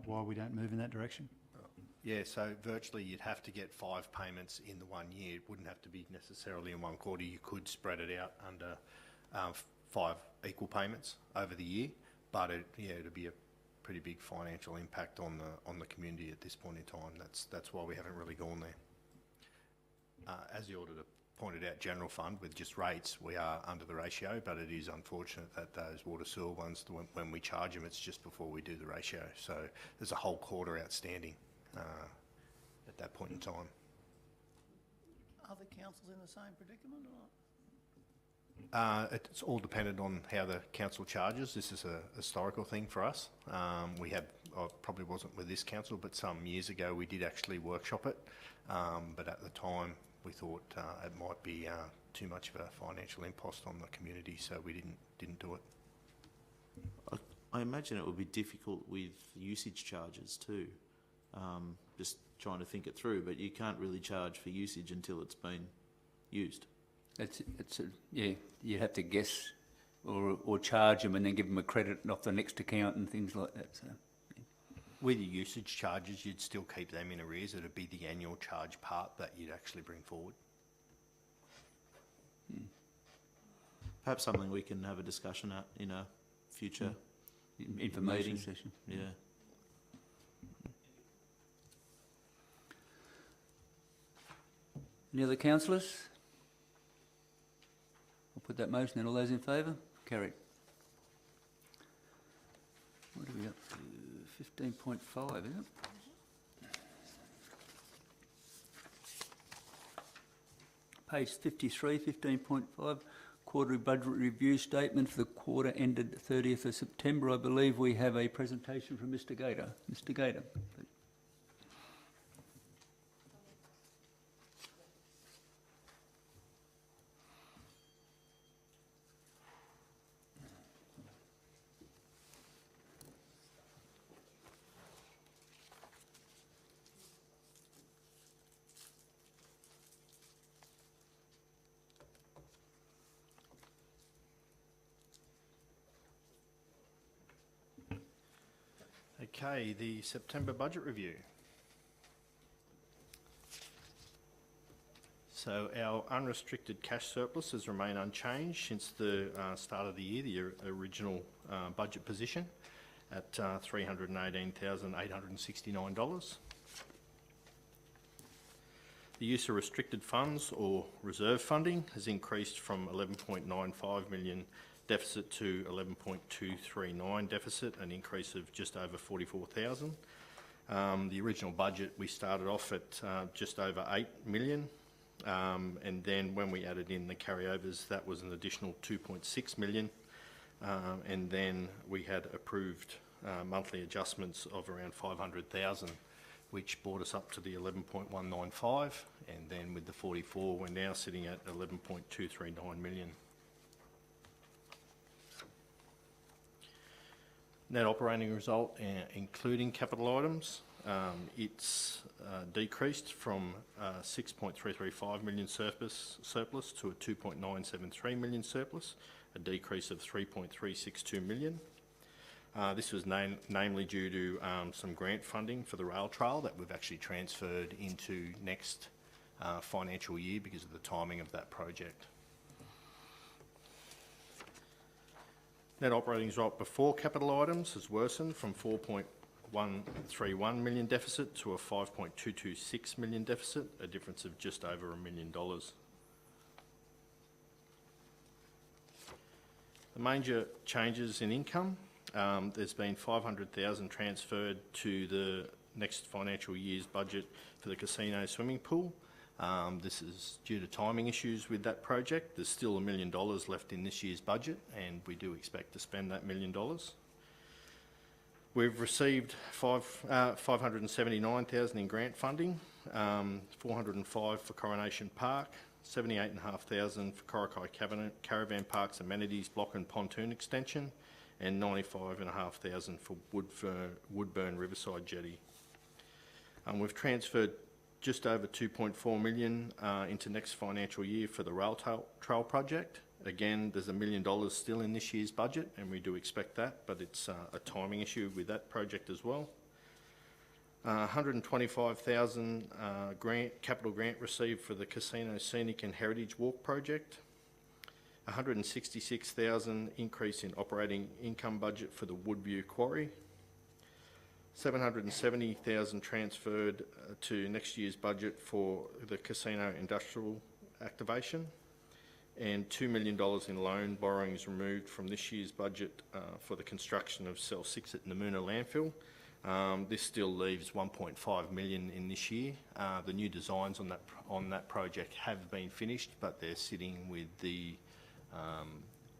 C: why we don't move in that direction?
H: Yeah, so virtually you'd have to get 5 payments in the 1 year. It wouldn't have to be necessarily in 1 quarter. You could spread it out under 5 equal payments over the year, but it'd be a pretty big financial impact on the community at this point in time. That's why we haven't really gone there. As the auditor pointed out, general fund with just rates, we are under the ratio, but it is unfortunate that those water sewer ones, when we charge them, it's just before we do the ratio. So there's a whole quarter outstanding at that point in time.
B: Other councils in the same predicament or not?
H: It's all dependent on how the council charges. This is a historical thing for us. We have, probably wasn't with this council, but some years ago we did actually workshop it. But at the time we thought it might be too much of a financial impost on the community, so we didn't do it.
E: I imagine it would be difficult with usage charges too. Just trying to think it through, but you can't really charge for usage until it's been used.
A: Yeah, you have to guess or charge them and then give them a credit off the next account and things like that. So, yeah.
H: With your usage charges, you'd still keep them in arrears. It'd be the annual charge part that you'd actually bring forward.
E: Perhaps something we can have a discussion at in a future
A: Information session.
E: Yeah.
A: Any other councillors? I'll put that motion in. All those in favour? Carried. What are we up to? 15.5, isn't it? Page 53, 15.5, quarterly budget review statement for the quarter ended 30th of September. I believe we have a presentation from Mr. Gator. Mr. Gator, please.
H: Okay, the September budget review. So our unrestricted cash surplus has remained unchanged since the start of the year, the original budget position, at $318,869. The use of restricted funds or reserve funding has increased from 11.95 million deficit to 11.239 deficit, an increase of just over 44,000. The original budget, we started off at just over 8 million, and then when we added in the carryovers, that was an additional 2.6 million, and then we had approved monthly adjustments of around 500,000, which brought us up to the 11.195, and then with the 44, we're now sitting at 11.239 million. Net operating result, including capital items, it's decreased from 6.335 million surplus to a 2.973 million surplus, a decrease of 3.362 million. This was namely due to some grant funding for the rail trail that we've actually transferred into next financial year because of the timing of that project. Net operating result before capital items has worsened from 4.131 million deficit to a 5.226 million deficit, a difference of just over $1 million. The major changes in income, there's been 500,000 transferred to the next financial year's budget for the casino swimming pool. This is due to timing issues with that project. There's still $1 million left in this year's budget, and we do expect to spend that $1 million. We've received 579,000 in grant funding, 405 for Coronation Park, 78,500 for Coraki Caravan Park's amenities block and pontoon extension, and 95,500 for Woodburn Riverside Jetty. We've transferred just over 2.4 million into next financial year for the rail trail project. Again, there's $1 million still in this year's budget, and we do expect that, but it's a timing issue with that project as well. 125,000 capital grant received for the Casino Scenic and Heritage Walk project. 166,000 increase in operating income budget for the Woodview Quarry. 770,000 transferred to next year's budget for the casino industrial activation, and $2 million in loan borrowings removed from this year's budget for the construction of Cell 6 at Namoona Landfill. This still leaves 1.5 million in this year. The new designs on that project have been finished, but they're sitting with the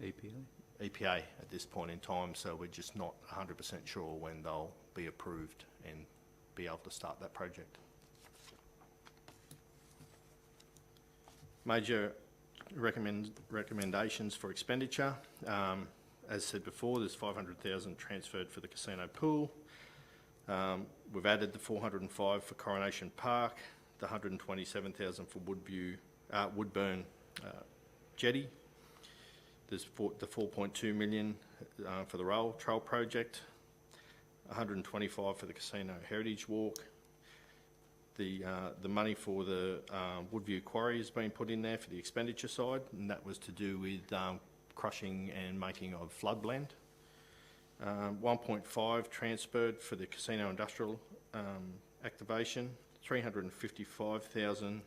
H: EPA at this point in time, so we're just not 100% sure when they'll be approved and be able to start that project. Major recommendations for expenditure. As said before, there's 500,000 transferred for the casino pool. We've added the 405 for Coronation Park, the 127,000 for Woodburn Jetty. There's the 4.2 million for the rail trail project, 125 for the Casino Heritage Walk. The money for the Woodview Quarry has been put in there for the expenditure side, and that was to do with crushing and making of flood blend. 1.5 transferred for the casino industrial activation. 355,000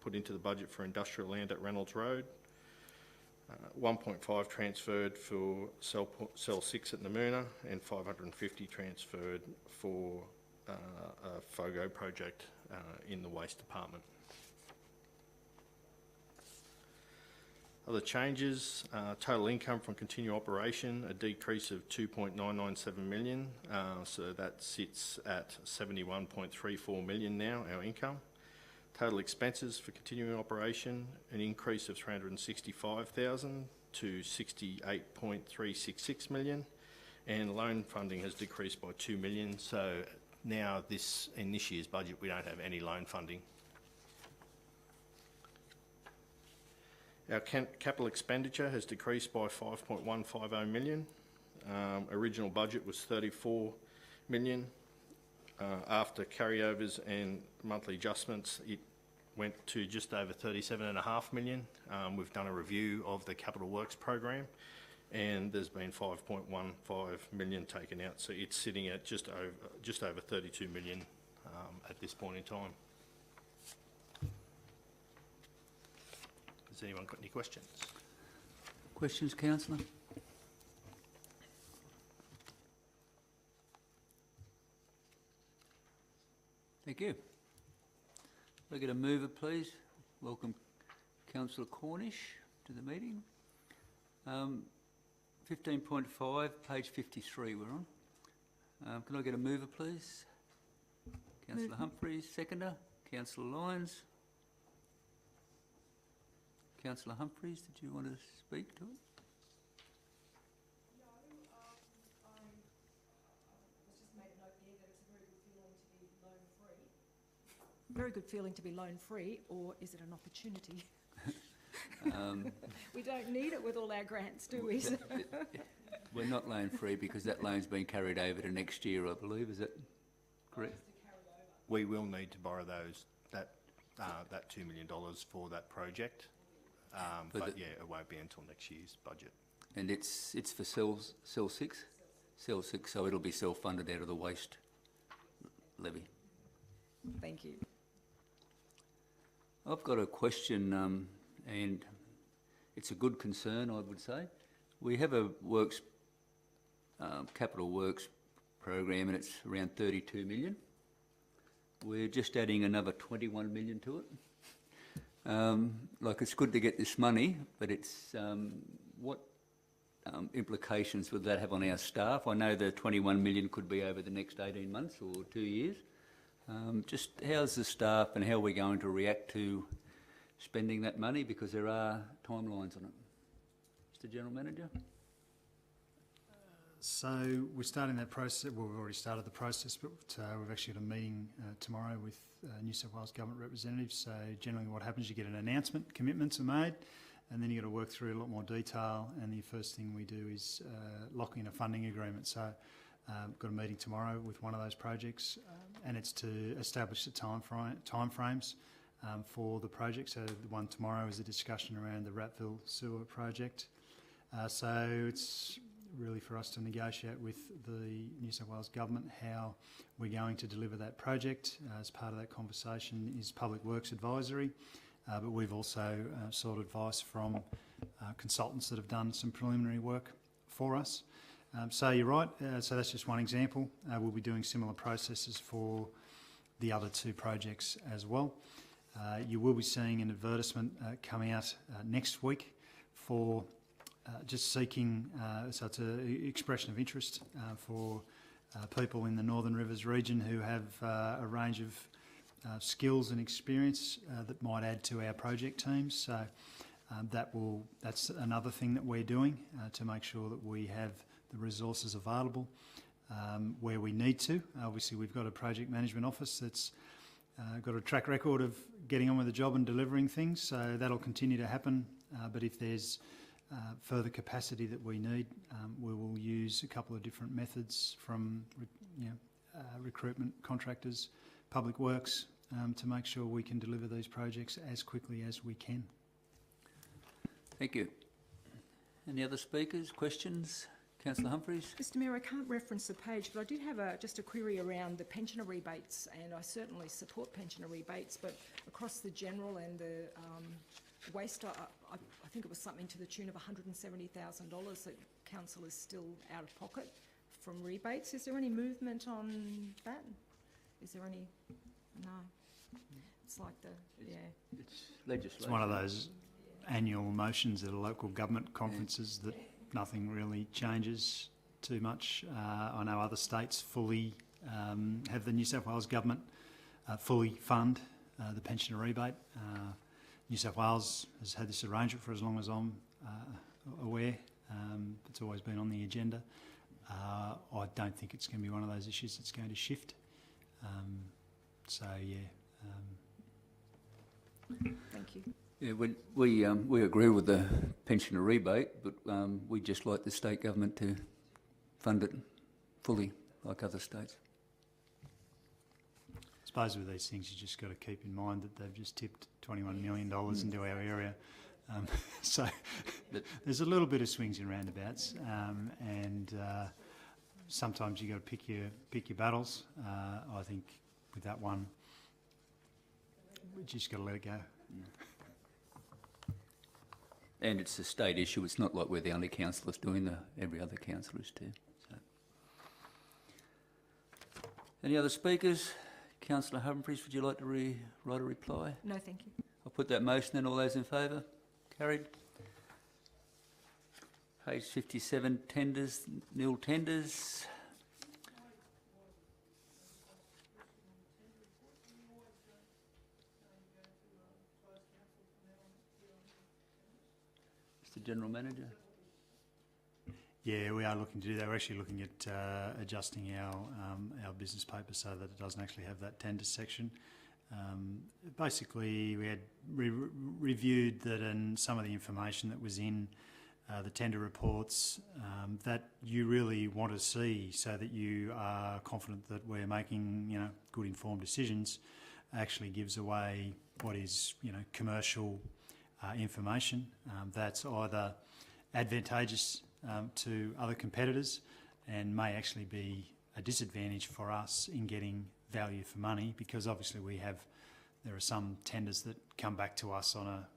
H: put into the budget for industrial land at Reynolds Road. 1.5 transferred for Cell 6 at Namoona, and 550 transferred for a FOGO project in the waste department. Other changes, total income from continuing operation, a decrease of 2.997 million, so that sits at 71.34 million now, our income. Total expenses for continuing operation, an increase of 365,000 to 68.366 million, and loan funding has decreased by 2 million, so now in this year's budget we don't have any loan funding. Our capital expenditure has decreased by 5.150 million. Original budget was 34 million. After carryovers and monthly adjustments, it went to just over 37.5 million. We've done a review of the capital works program, and there's been 5.15 million taken out, so it's sitting at just over 32 million at this point in time. Has anyone got any questions?
A: Questions, councillor? Thank you. Can I get a mover, please? Welcome Councillor Cornish to the meeting. 15.5, page 53 we're on. Can I get a mover, please? Councillor Humphries, seconder. Councillor Lyons. Councillor Humphries, did you want to speak to it?
D: Very good feeling to be loan-free, or is it an opportunity? We don't need it with all our grants, do we?
A: We're not loan-free because that loan's been carried over to next year, I believe. Is that correct?
H: We will need to borrow that $2 million for that project, but yeah, it won't be until next year's budget.
A: And it's for cell 6? Cell 6, so it'll be self-funded out of the waste levy.
D: Thank you.
A: I've got a question, and it's a good concern, I would say. We have a capital works program, and it's around 32 million. We're just adding another 21 million to it. It's good to get this money, but it's what implications would that have on our staff? I know the 21 million could be over the next 18 months or 2 years. Just how's the staff and how are we going to react to spending that money, because there are timelines on it. Mr. General Manager?
C: So we're starting that process. Well, we've already started the process, but we've actually got a meeting tomorrow with New South Wales government representatives. So generally what happens, you get an announcement, commitments are made, and then you've got to work through a lot more detail, and the first thing we do is lock in a funding agreement. So got a meeting tomorrow with one of those projects, and it's to establish the time frames for the project. So the one tomorrow is a discussion around the Ratville sewer project. So it's really for us to negotiate with the New South Wales government how we're going to deliver that project. As part of that conversation is Public Works Advisory, but we've also sought advice from consultants that have done some preliminary work for us. So you're right, so that's just one example. We'll be doing similar processes for the other two projects as well. You will be seeing an advertisement coming out next week for just seeking, so it's an expression of interest for people in the Northern Rivers region who have a range of skills and experience that might add to our project teams. So that's another thing that we're doing to make sure that we have the resources available where we need to. Obviously, we've got a project management office that's got a track record of getting on with the job and delivering things, so that'll continue to happen. But if there's further capacity that we need, we will use a couple of different methods from recruitment, contractors, public works, to make sure we can deliver these projects as quickly as we can.
A: Thank you. Any other speakers, questions? Councillor Humphries?
D: Mr Mayor, I can't reference the page, but I did have just a query around the pensioner rebates, and I certainly support pensioner rebates, but across the general and the waste, I think it was something to the tune of $170,000 that council is still out of pocket from rebates. Is there any movement on that? Is there any? No. It's like
A: It's legislation.
C: It's one of those annual motions at a local government conferences that nothing really changes too much. I know other states fully have the New South Wales government fully fund the pensioner rebate. New South Wales has had this arrangement for as long as I'm aware. It's always been on the agenda. I don't think it's going to be one of those issues that's going to shift.
D: Thank you.
A: Yeah, we agree with the pensioner rebate, but we'd just like the state government to fund it fully, like other states.
C: As suppose with these things, you just got to keep in mind that they've just tipped $21 million into our area. So there's a little bit of swings and roundabouts, and sometimes you got to pick your battles. I think with that one, we just got to let it go.
A: And it's a state issue. It's not like we're the only councillors doing that. Every other councillor is too. So. Any other speakers? Councillor Humphries, would you like to write a reply?
D: No, thank you.
A: I'll put that motion in. All those in favour? Carried. Page 57, tenders, nil tenders. Mr. General Manager.
C: Yeah, we are looking to do that. We're actually looking at adjusting our business paper so that it doesn't actually have that tender section. Basically, we had reviewed that, and some of the information that was in the tender reports that you really want to see, so that you are confident that we're making, good informed decisions, actually gives away what is, commercial information that's either advantageous to other competitors and may actually be a disadvantage for us in getting value for money, because obviously there are some tenders that come back to us on a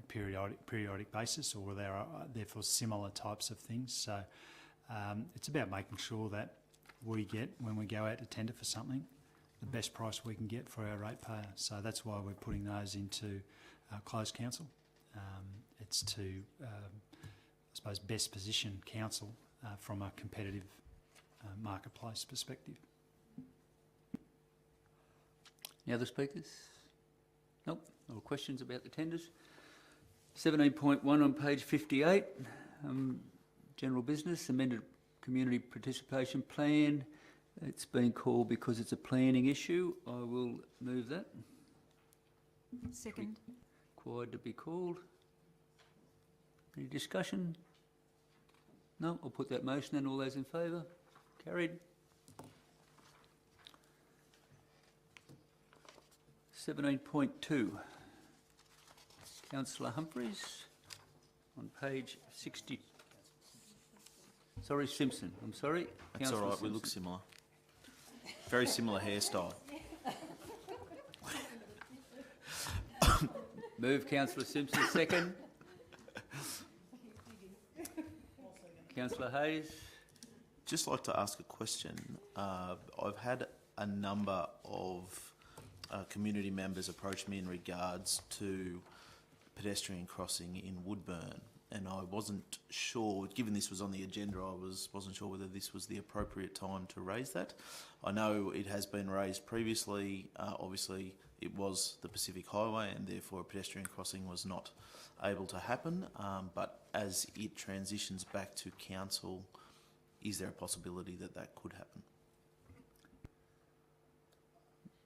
C: periodic basis, or they're for similar types of things. So it's about making sure that we get, when we go out to tender for something, the best price we can get for our ratepayer. So that's why we're putting those into closed council. It's to, I suppose, best position council from a competitive marketplace perspective.
A: Any other speakers? Nope. No questions about the tenders. 17.1 on page 58, general business, amended community participation plan. It's been called because it's a planning issue. I will move that.
D: Second.
A: Required to be called. Any discussion? No, I'll put that motion in. All those in favour? Carried. 17.2. Councillor Humphries on page 60. Sorry, Simpson. I'm sorry.
E: That's all right. We look similar. Very similar hairstyle.
A: Move, Councillor Simpson. Second. Councillor Hayes.
E: Just like to ask a question. I've had a number of community members approach me in regards to pedestrian crossing in Woodburn, and I wasn't sure, given this was on the agenda, I wasn't sure whether this was the appropriate time to raise that. I know it has been raised previously. Obviously it was the Pacific Highway, and therefore a pedestrian crossing was not able to happen, but as it transitions back to council, is there a possibility that that could happen?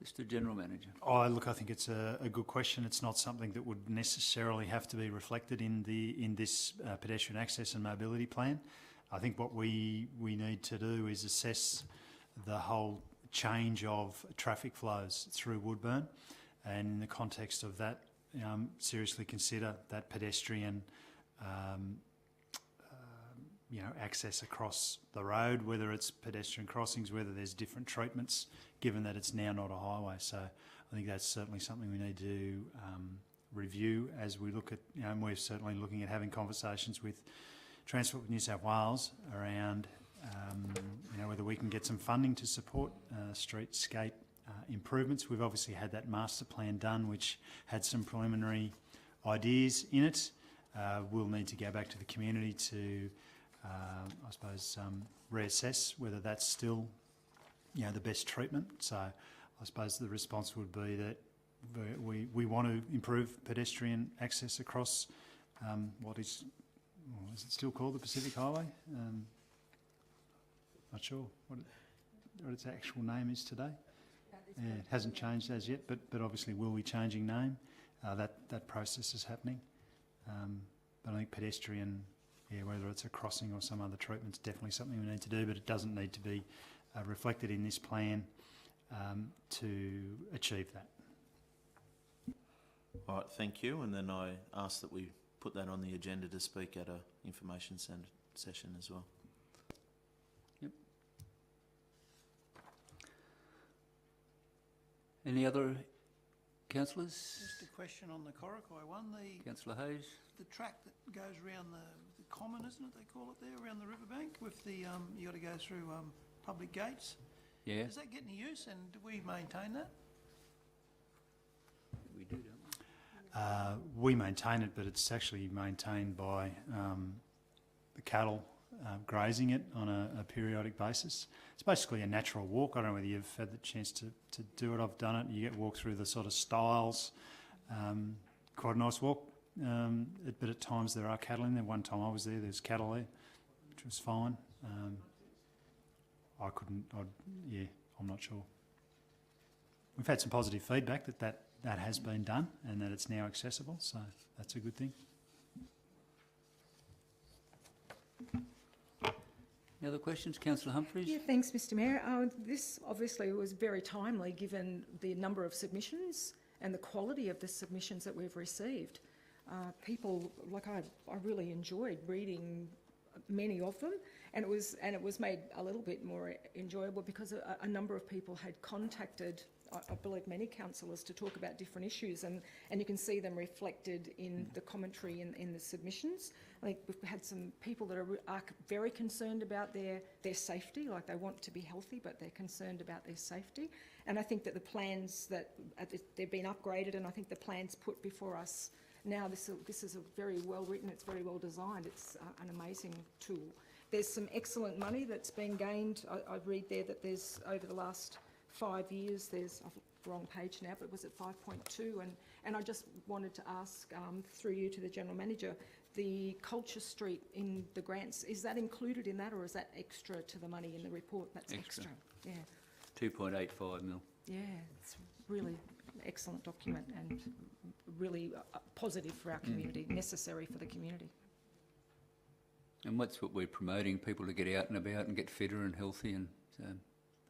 A: Mr. General Manager.
C: Oh, look, I think it's a good question. It's not something that would necessarily have to be reflected in this pedestrian access and mobility plan. I think what we need to do is assess the whole change of traffic flows through Woodburn, and in the context of that, seriously consider that pedestrian access across the road, whether it's pedestrian crossings, whether there's different treatments, given that it's now not a highway. So I think that's certainly something we need to review as we look at, and we're certainly looking at having conversations with Transport New South Wales around whether we can get some funding to support streetscape improvements. We've obviously had that master plan done, which had some preliminary ideas in it. We'll need to go back to the community to I suppose reassess whether that's still the best treatment. So I suppose the response would be that we want to improve pedestrian access across what is it still called the Pacific Highway? Not sure what its actual name is today. Yeah, it hasn't changed as yet, but obviously will be changing name. That process is happening. But I think pedestrian, whether it's a crossing or some other treatment, is definitely something we need to do, but it doesn't need to be reflected in this plan to achieve that.
E: All right, thank you. And then I ask that we put that on the agenda to speak at a information session as well.
A: Yep. Any other councillors?
B: Just a question on the Corricoy one,
A: Councillor Hayes?
B: the track that goes around the common, isn't it, they call it there, around the riverbank, with the, you got to go through public gates.
A: Yeah,
B: Does that get any use, and do we maintain that?
A: we do, don't
C: We maintain it, but it's actually maintained by the cattle grazing it on a periodic basis. It's basically a natural walk. I don't know whether you've had the chance to do it. I've done it. You get walk through the sort of stiles. Quite a nice walk, but at times there are cattle in there. One time I was there, there's cattle there, which was fine. I'm not sure. We've had some positive feedback that has been done and that it's now accessible, so that's a good thing.
A: Any other questions? Councillor Humphries?
D: Yeah, thanks, Mr Mayor. This obviously was very timely given the number of submissions and the quality of the submissions that we've received. People, like I really enjoyed reading many of them, and it was made a little bit more enjoyable because a number of people had contacted, I believe, many councillors to talk about different issues, and you can see them reflected in the commentary in the submissions. I think we've had some people that are very concerned about their safety, like they want to be healthy, but they're concerned about their safety. And I think that the plans that they've been upgraded, and I think the plans put before us now, this is a very well written, it's very well designed, it's an amazing tool. There's some excellent money that's been gained. I read there that there's, over the last 5 years, there's, I've the wrong page now, but was it 5.2? And I just wanted to ask, through you to the General Manager, the Culture Street in the grants, is that included in that, or is that extra to the money in the report? That's extra. Yeah.
A: 2.85 mil.
D: Yeah, it's really excellent document and really positive for our community, necessary for the community.
A: And that's what we're promoting, people to get out and about and get fitter and healthy, and so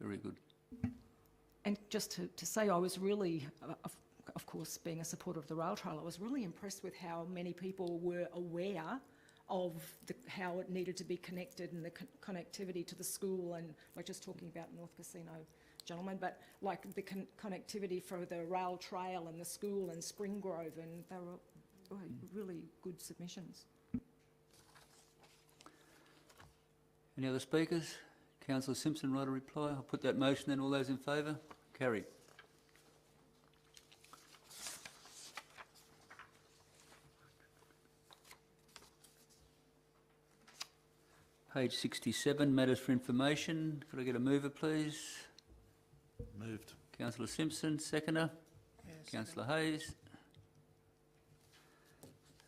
A: very good.
D: And just to say, I was really, of course, being a supporter of the rail trail, I was really impressed with how many people were aware of how it needed to be connected and the connectivity to the school, and we're just talking about North Casino, gentlemen, but like the connectivity for the rail trail and the school and Spring Grove, and they were really good submissions.
A: Any other speakers? Councillor Simpson, right, a reply? I'll put that motion then. All those in favour? Carried. Page 67, matters for information. Could I get a mover, please?
E: Moved.
A: Councillor Simpson, seconder.
B: Yes.
A: Councillor Hayes.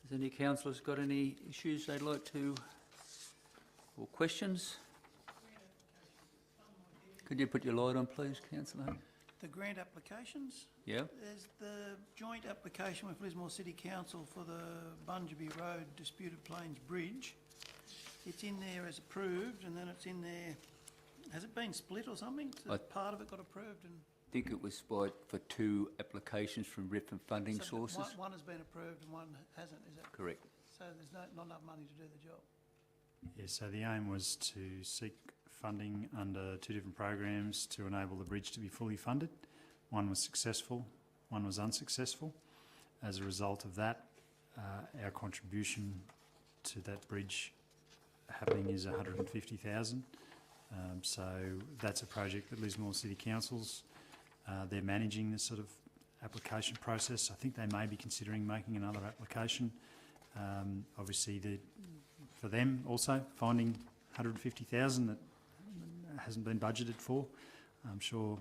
A: Has any councillors got any issues they'd like to, or questions? Could you put your light on, please, Councillor?
B: The grant applications,
A: Yeah.
B: there's the joint application with Lismore City Council for the Bungaby Road Disputed Plains Bridge. It's in there as approved, and then it's in there, has it been split or something? So part of it got approved and...
A: I think it was split for 2 applications from different funding
B: so
A: sources.
B: One has been approved and one hasn't, is that?
A: Correct.
B: So there's not enough money to do the job?
C: Yeah, so the aim was to seek funding under 2 different programs to enable the bridge to be fully funded. One was successful, one was unsuccessful. As a result of that, our contribution to that bridge happening is $150,000. So that's a project that Lismore City Council's, they're managing this sort of application process. I think they may be considering making another application. Obviously, for them also, finding $150,000 that hasn't been budgeted for. I'm sure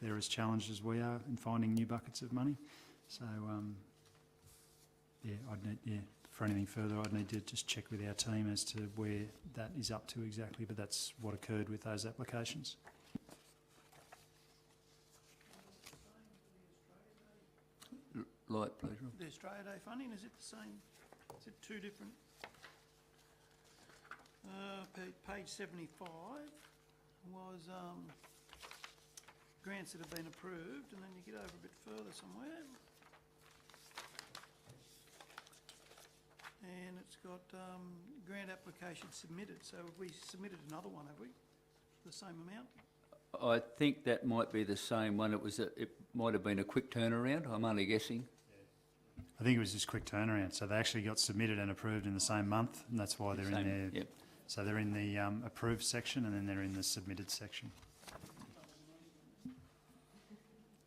C: they're as challenged as we are in finding new buckets of money. So for anything further, I'd need to just check with our team as to where that is up to exactly, but that's what occurred with those applications.
A: Light, please, Rob.
B: The Australia Day funding, is it the same? Is it 2 different? Page 75 was grants that have been approved, and then you get over a bit further somewhere. And it's got grant application submitted. So have we submitted another one, have we? The same amount?
A: I think that might be the same one. It might have been a quick turnaround. I'm only guessing.
C: I think it was just quick turnaround. So they actually got submitted and approved in the same month, and that's why they're in there.
A: Yep.
C: So they're in the approved section, and then they're in the submitted section.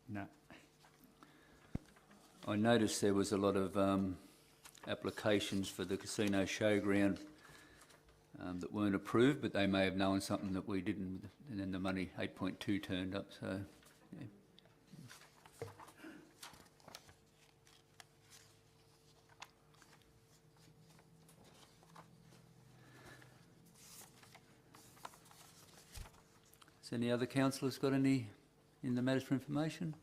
C: No.
A: I noticed there was a lot of applications for the casino showground that weren't approved, but they may have known something that we didn't, and then the money 8.2 turned up. So, yeah. Has any other councillors got any in the matters for information?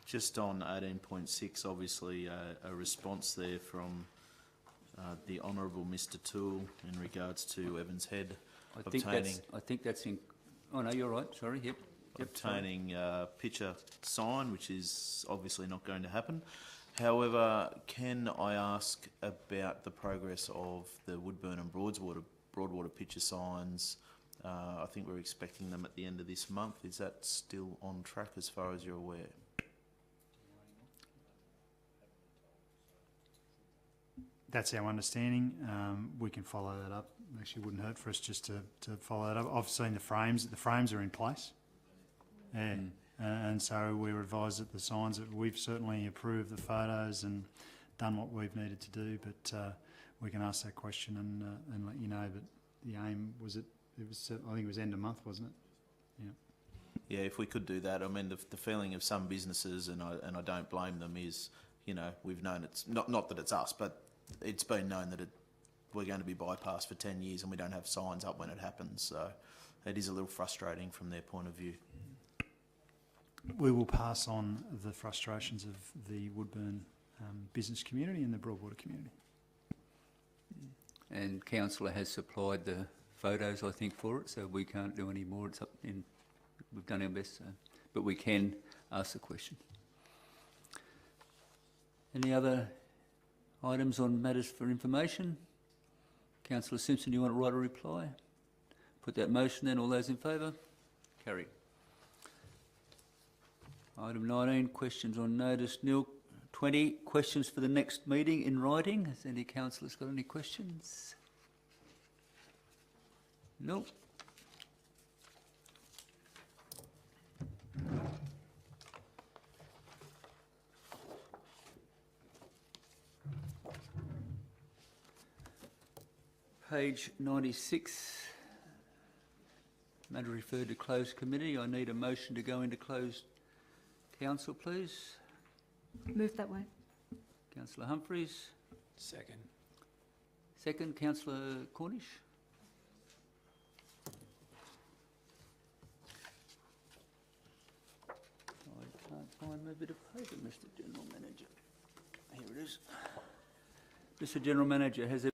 E: Just on 18.6, obviously a response there from the Honourable Mr Toole in regards to Evans Head
A: I think that's in. Oh no, you're right. Sorry. Yep.
E: obtaining a picture sign, which is obviously not going to happen. However, can I ask about the progress of the Woodburn and Broadwater picture signs? I think we're expecting them at the end of this month. Is that still on track as far as you're aware?
C: That's our understanding. We can follow that up. Actually, it wouldn't hurt for us just to follow that up. I've seen the frames. The frames are in place. Yeah. And so we were advised that the signs, that we've certainly approved the photos and done what we've needed to do, but we can ask that question and let you know. But the aim was I think it was end of month, wasn't it? Yeah.
E: Yeah, if we could do that. I mean, the feeling of some businesses, and I don't blame them, is, you know, we've known it's not that it's us, but it's been known that we're going to be bypassed for 10 years and we don't have signs up when it happens. So it is a little frustrating from their point of view.
C: We will pass on the frustrations of the Woodburn business community and the Broadwater community.
A: And councillor has supplied the photos, I think, for it, so we can't do any more. It's up in. We've done our best, so, but we can ask the question. Any other items on matters for information? Councillor Simpson, you want to write a reply? Put that motion then. All those in favour? Carried. Item 19, questions on notice. Nil. 20, questions for the next meeting in writing. Has any councillors got any questions? No. Page 96. Matter referred to closed committee. I need a motion to go into closed council, please.
G: Move that way.
A: Councillor Humphreys.
I: Second.
A: Second, Councillor Cornish. I can't find my bit of paper, Mr. General Manager. Here it is. Mr. General Manager, has there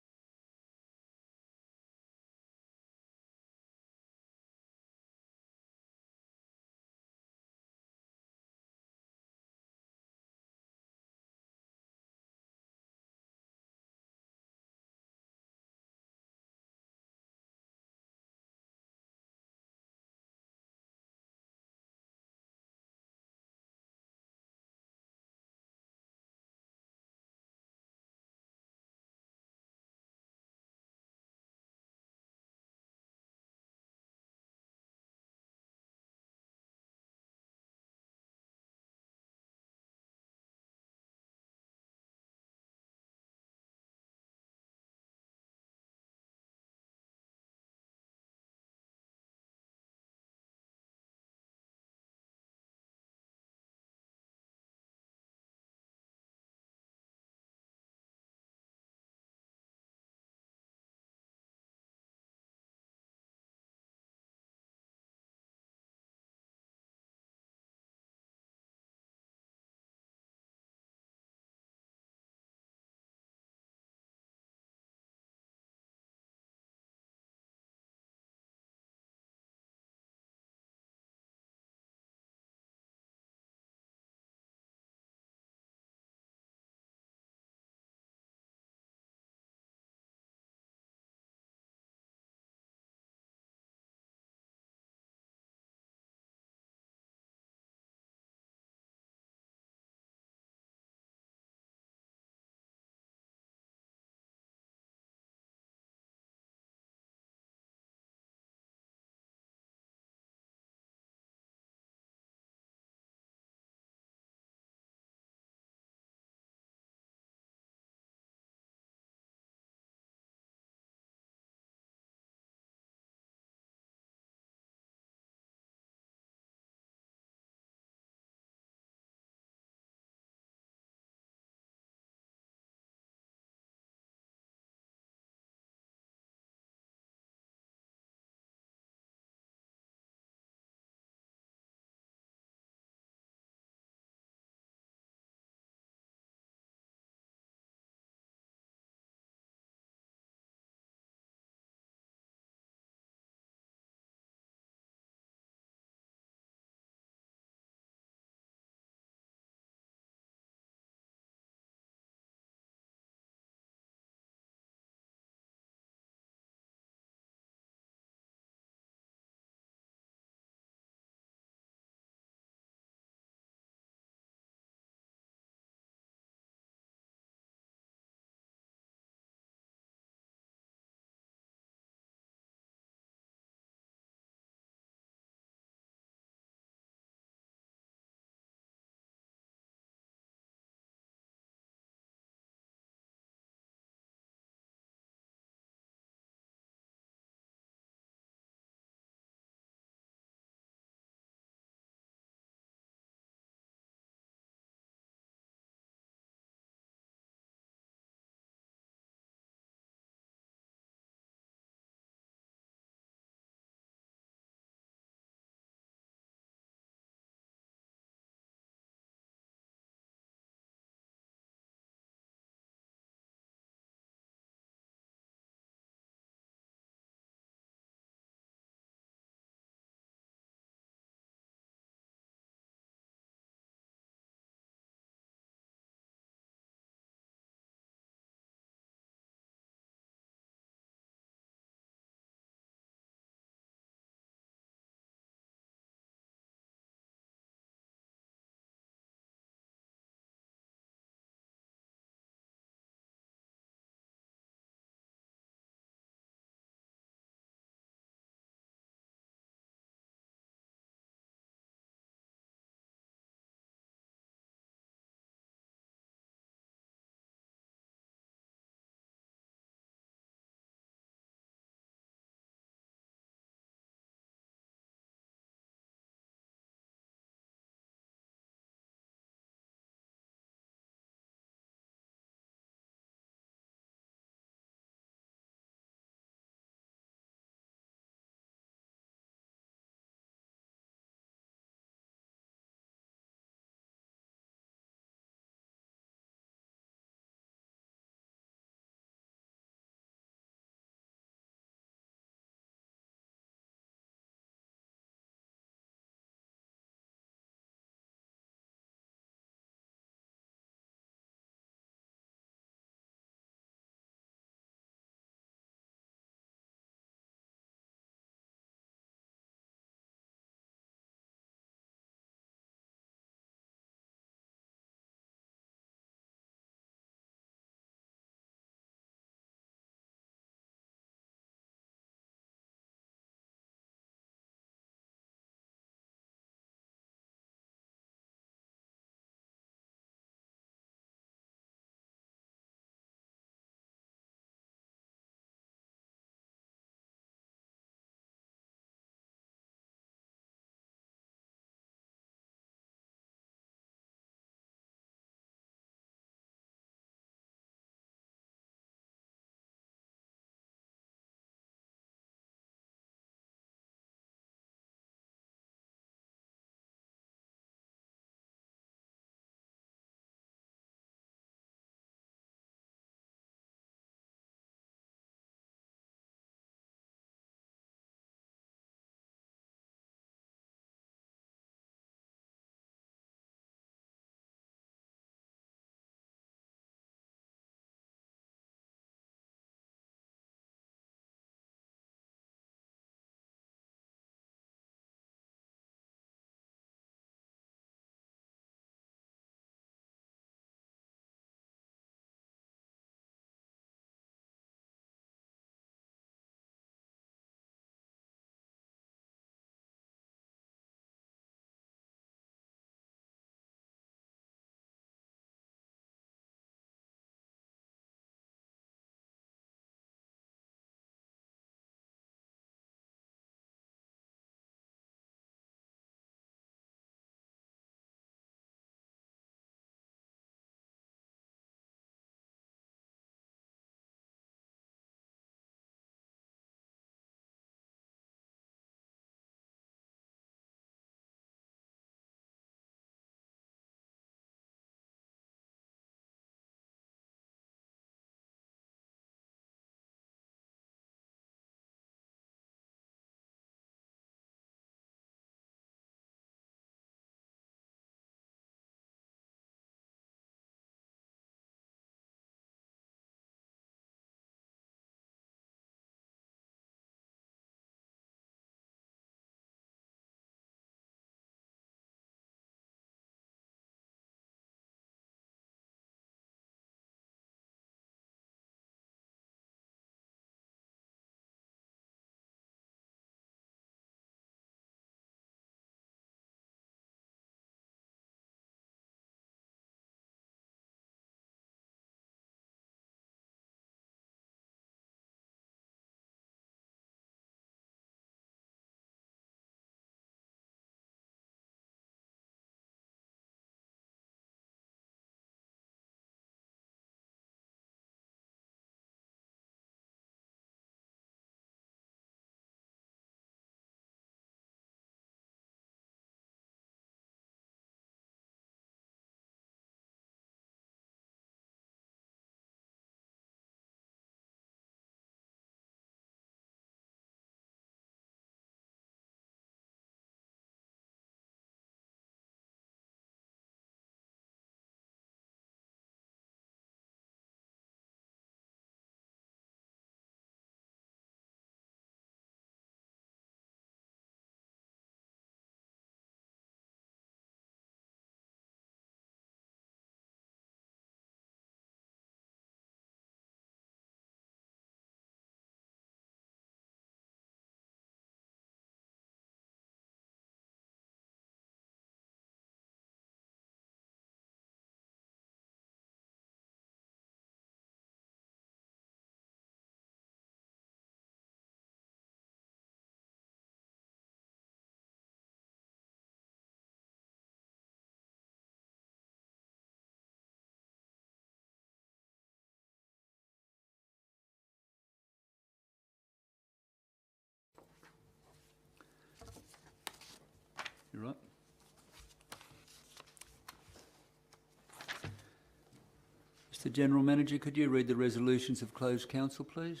A: Mr General Manager, could you read the resolutions of closed council, please?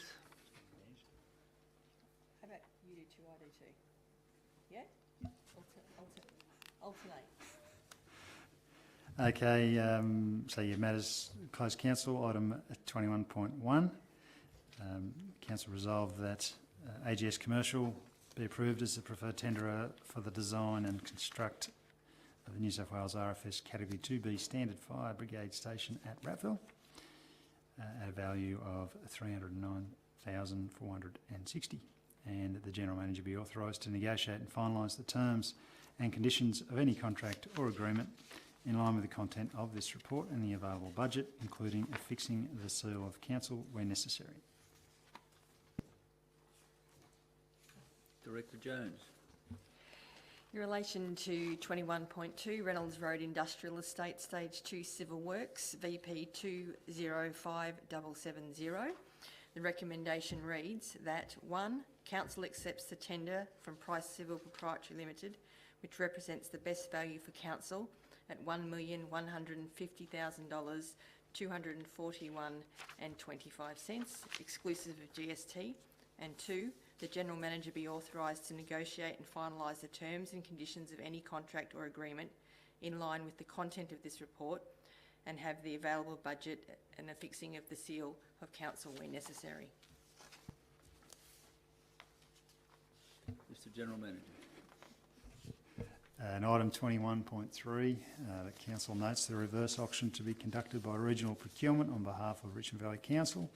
I: How about you do 2, I do 2? Yeah? Alternate.
C: Okay, so your matters closed council, item 21.1. Council resolved that AGS Commercial be approved as the preferred tenderer for the design and construct of the New South Wales RFS Category 2B Standard Fire Brigade Station at Ratville at a value of $309,460, and that the General Manager be authorised to negotiate and finalise the terms and conditions of any contract or agreement in line with the content of this report and the available budget, including affixing the seal of council where necessary.
A: Director Jones.
I: In relation to 21.2, Reynolds Road Industrial Estate Stage 2 Civil Works, VP 205770, the recommendation reads that 1. Council accepts the tender from Price Civil Proprietary Limited, which represents the best value for council at $1,150,000, $241.25, exclusive of GST, and 2. The General Manager be authorised to negotiate and finalise the terms and conditions of any contract or agreement in line with the content of this report and have the available budget and affixing of the seal of council where necessary.
A: Mr General Manager.
C: And item 21.3, the council notes the reverse auction to be conducted by regional procurement on behalf of Richmond Valley Council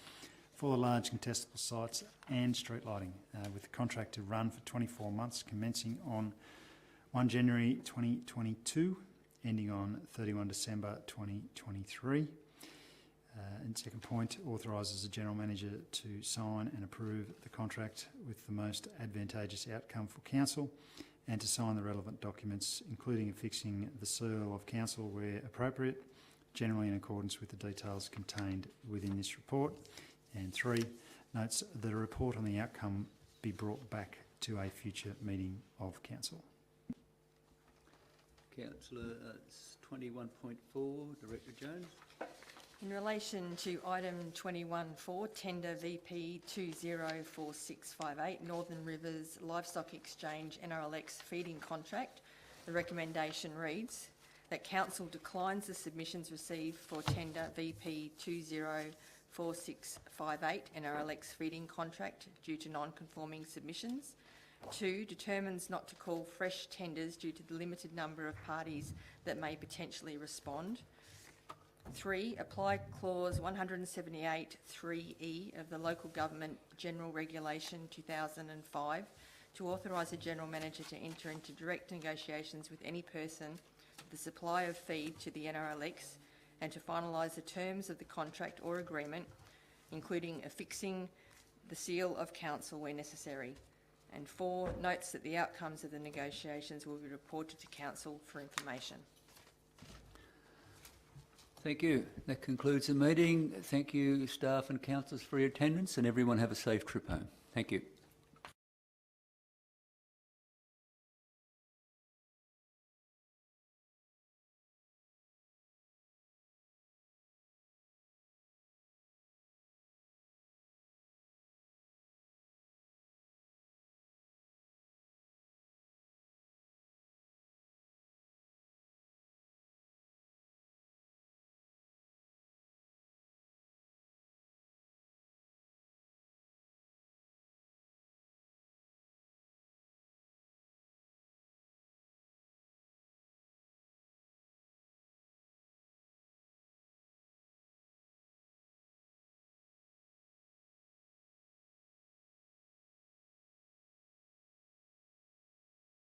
C: for the large contestable sites and street lighting, with the contract to run for 24 months commencing on 1 January 2022, ending on 31 December 2023. And second point, authorises the General Manager to sign and approve the contract with the most advantageous outcome for Council and to sign the relevant documents, including affixing the seal of Council where appropriate, generally in accordance with the details contained within this report. And 3, notes that a report on the outcome be brought back to a future meeting of Council.
A: Councillor, it's 21.4, Director Jones.
I: In relation to item 21.4, tender VP 204658, Northern Rivers Livestock Exchange NRLX feeding contract, the recommendation reads that Council declines the submissions received for tender VP 204658 NRLX feeding contract due to non-conforming submissions. 2, determines not to call fresh tenders due to the limited number of parties that may potentially respond. 3, apply clause 178 3E of the Local Government General Regulation 2005 to authorise the General Manager to enter into direct negotiations with any person for the supply of feed to the NRLX and to finalise the terms of the contract or agreement, including affixing the seal of Council where necessary. And 4, notes that the outcomes of the negotiations will be reported to Council for information.
A: Thank you. That concludes the meeting. Thank you, staff and councillors, for your attendance, and everyone have a safe trip home. Thank you.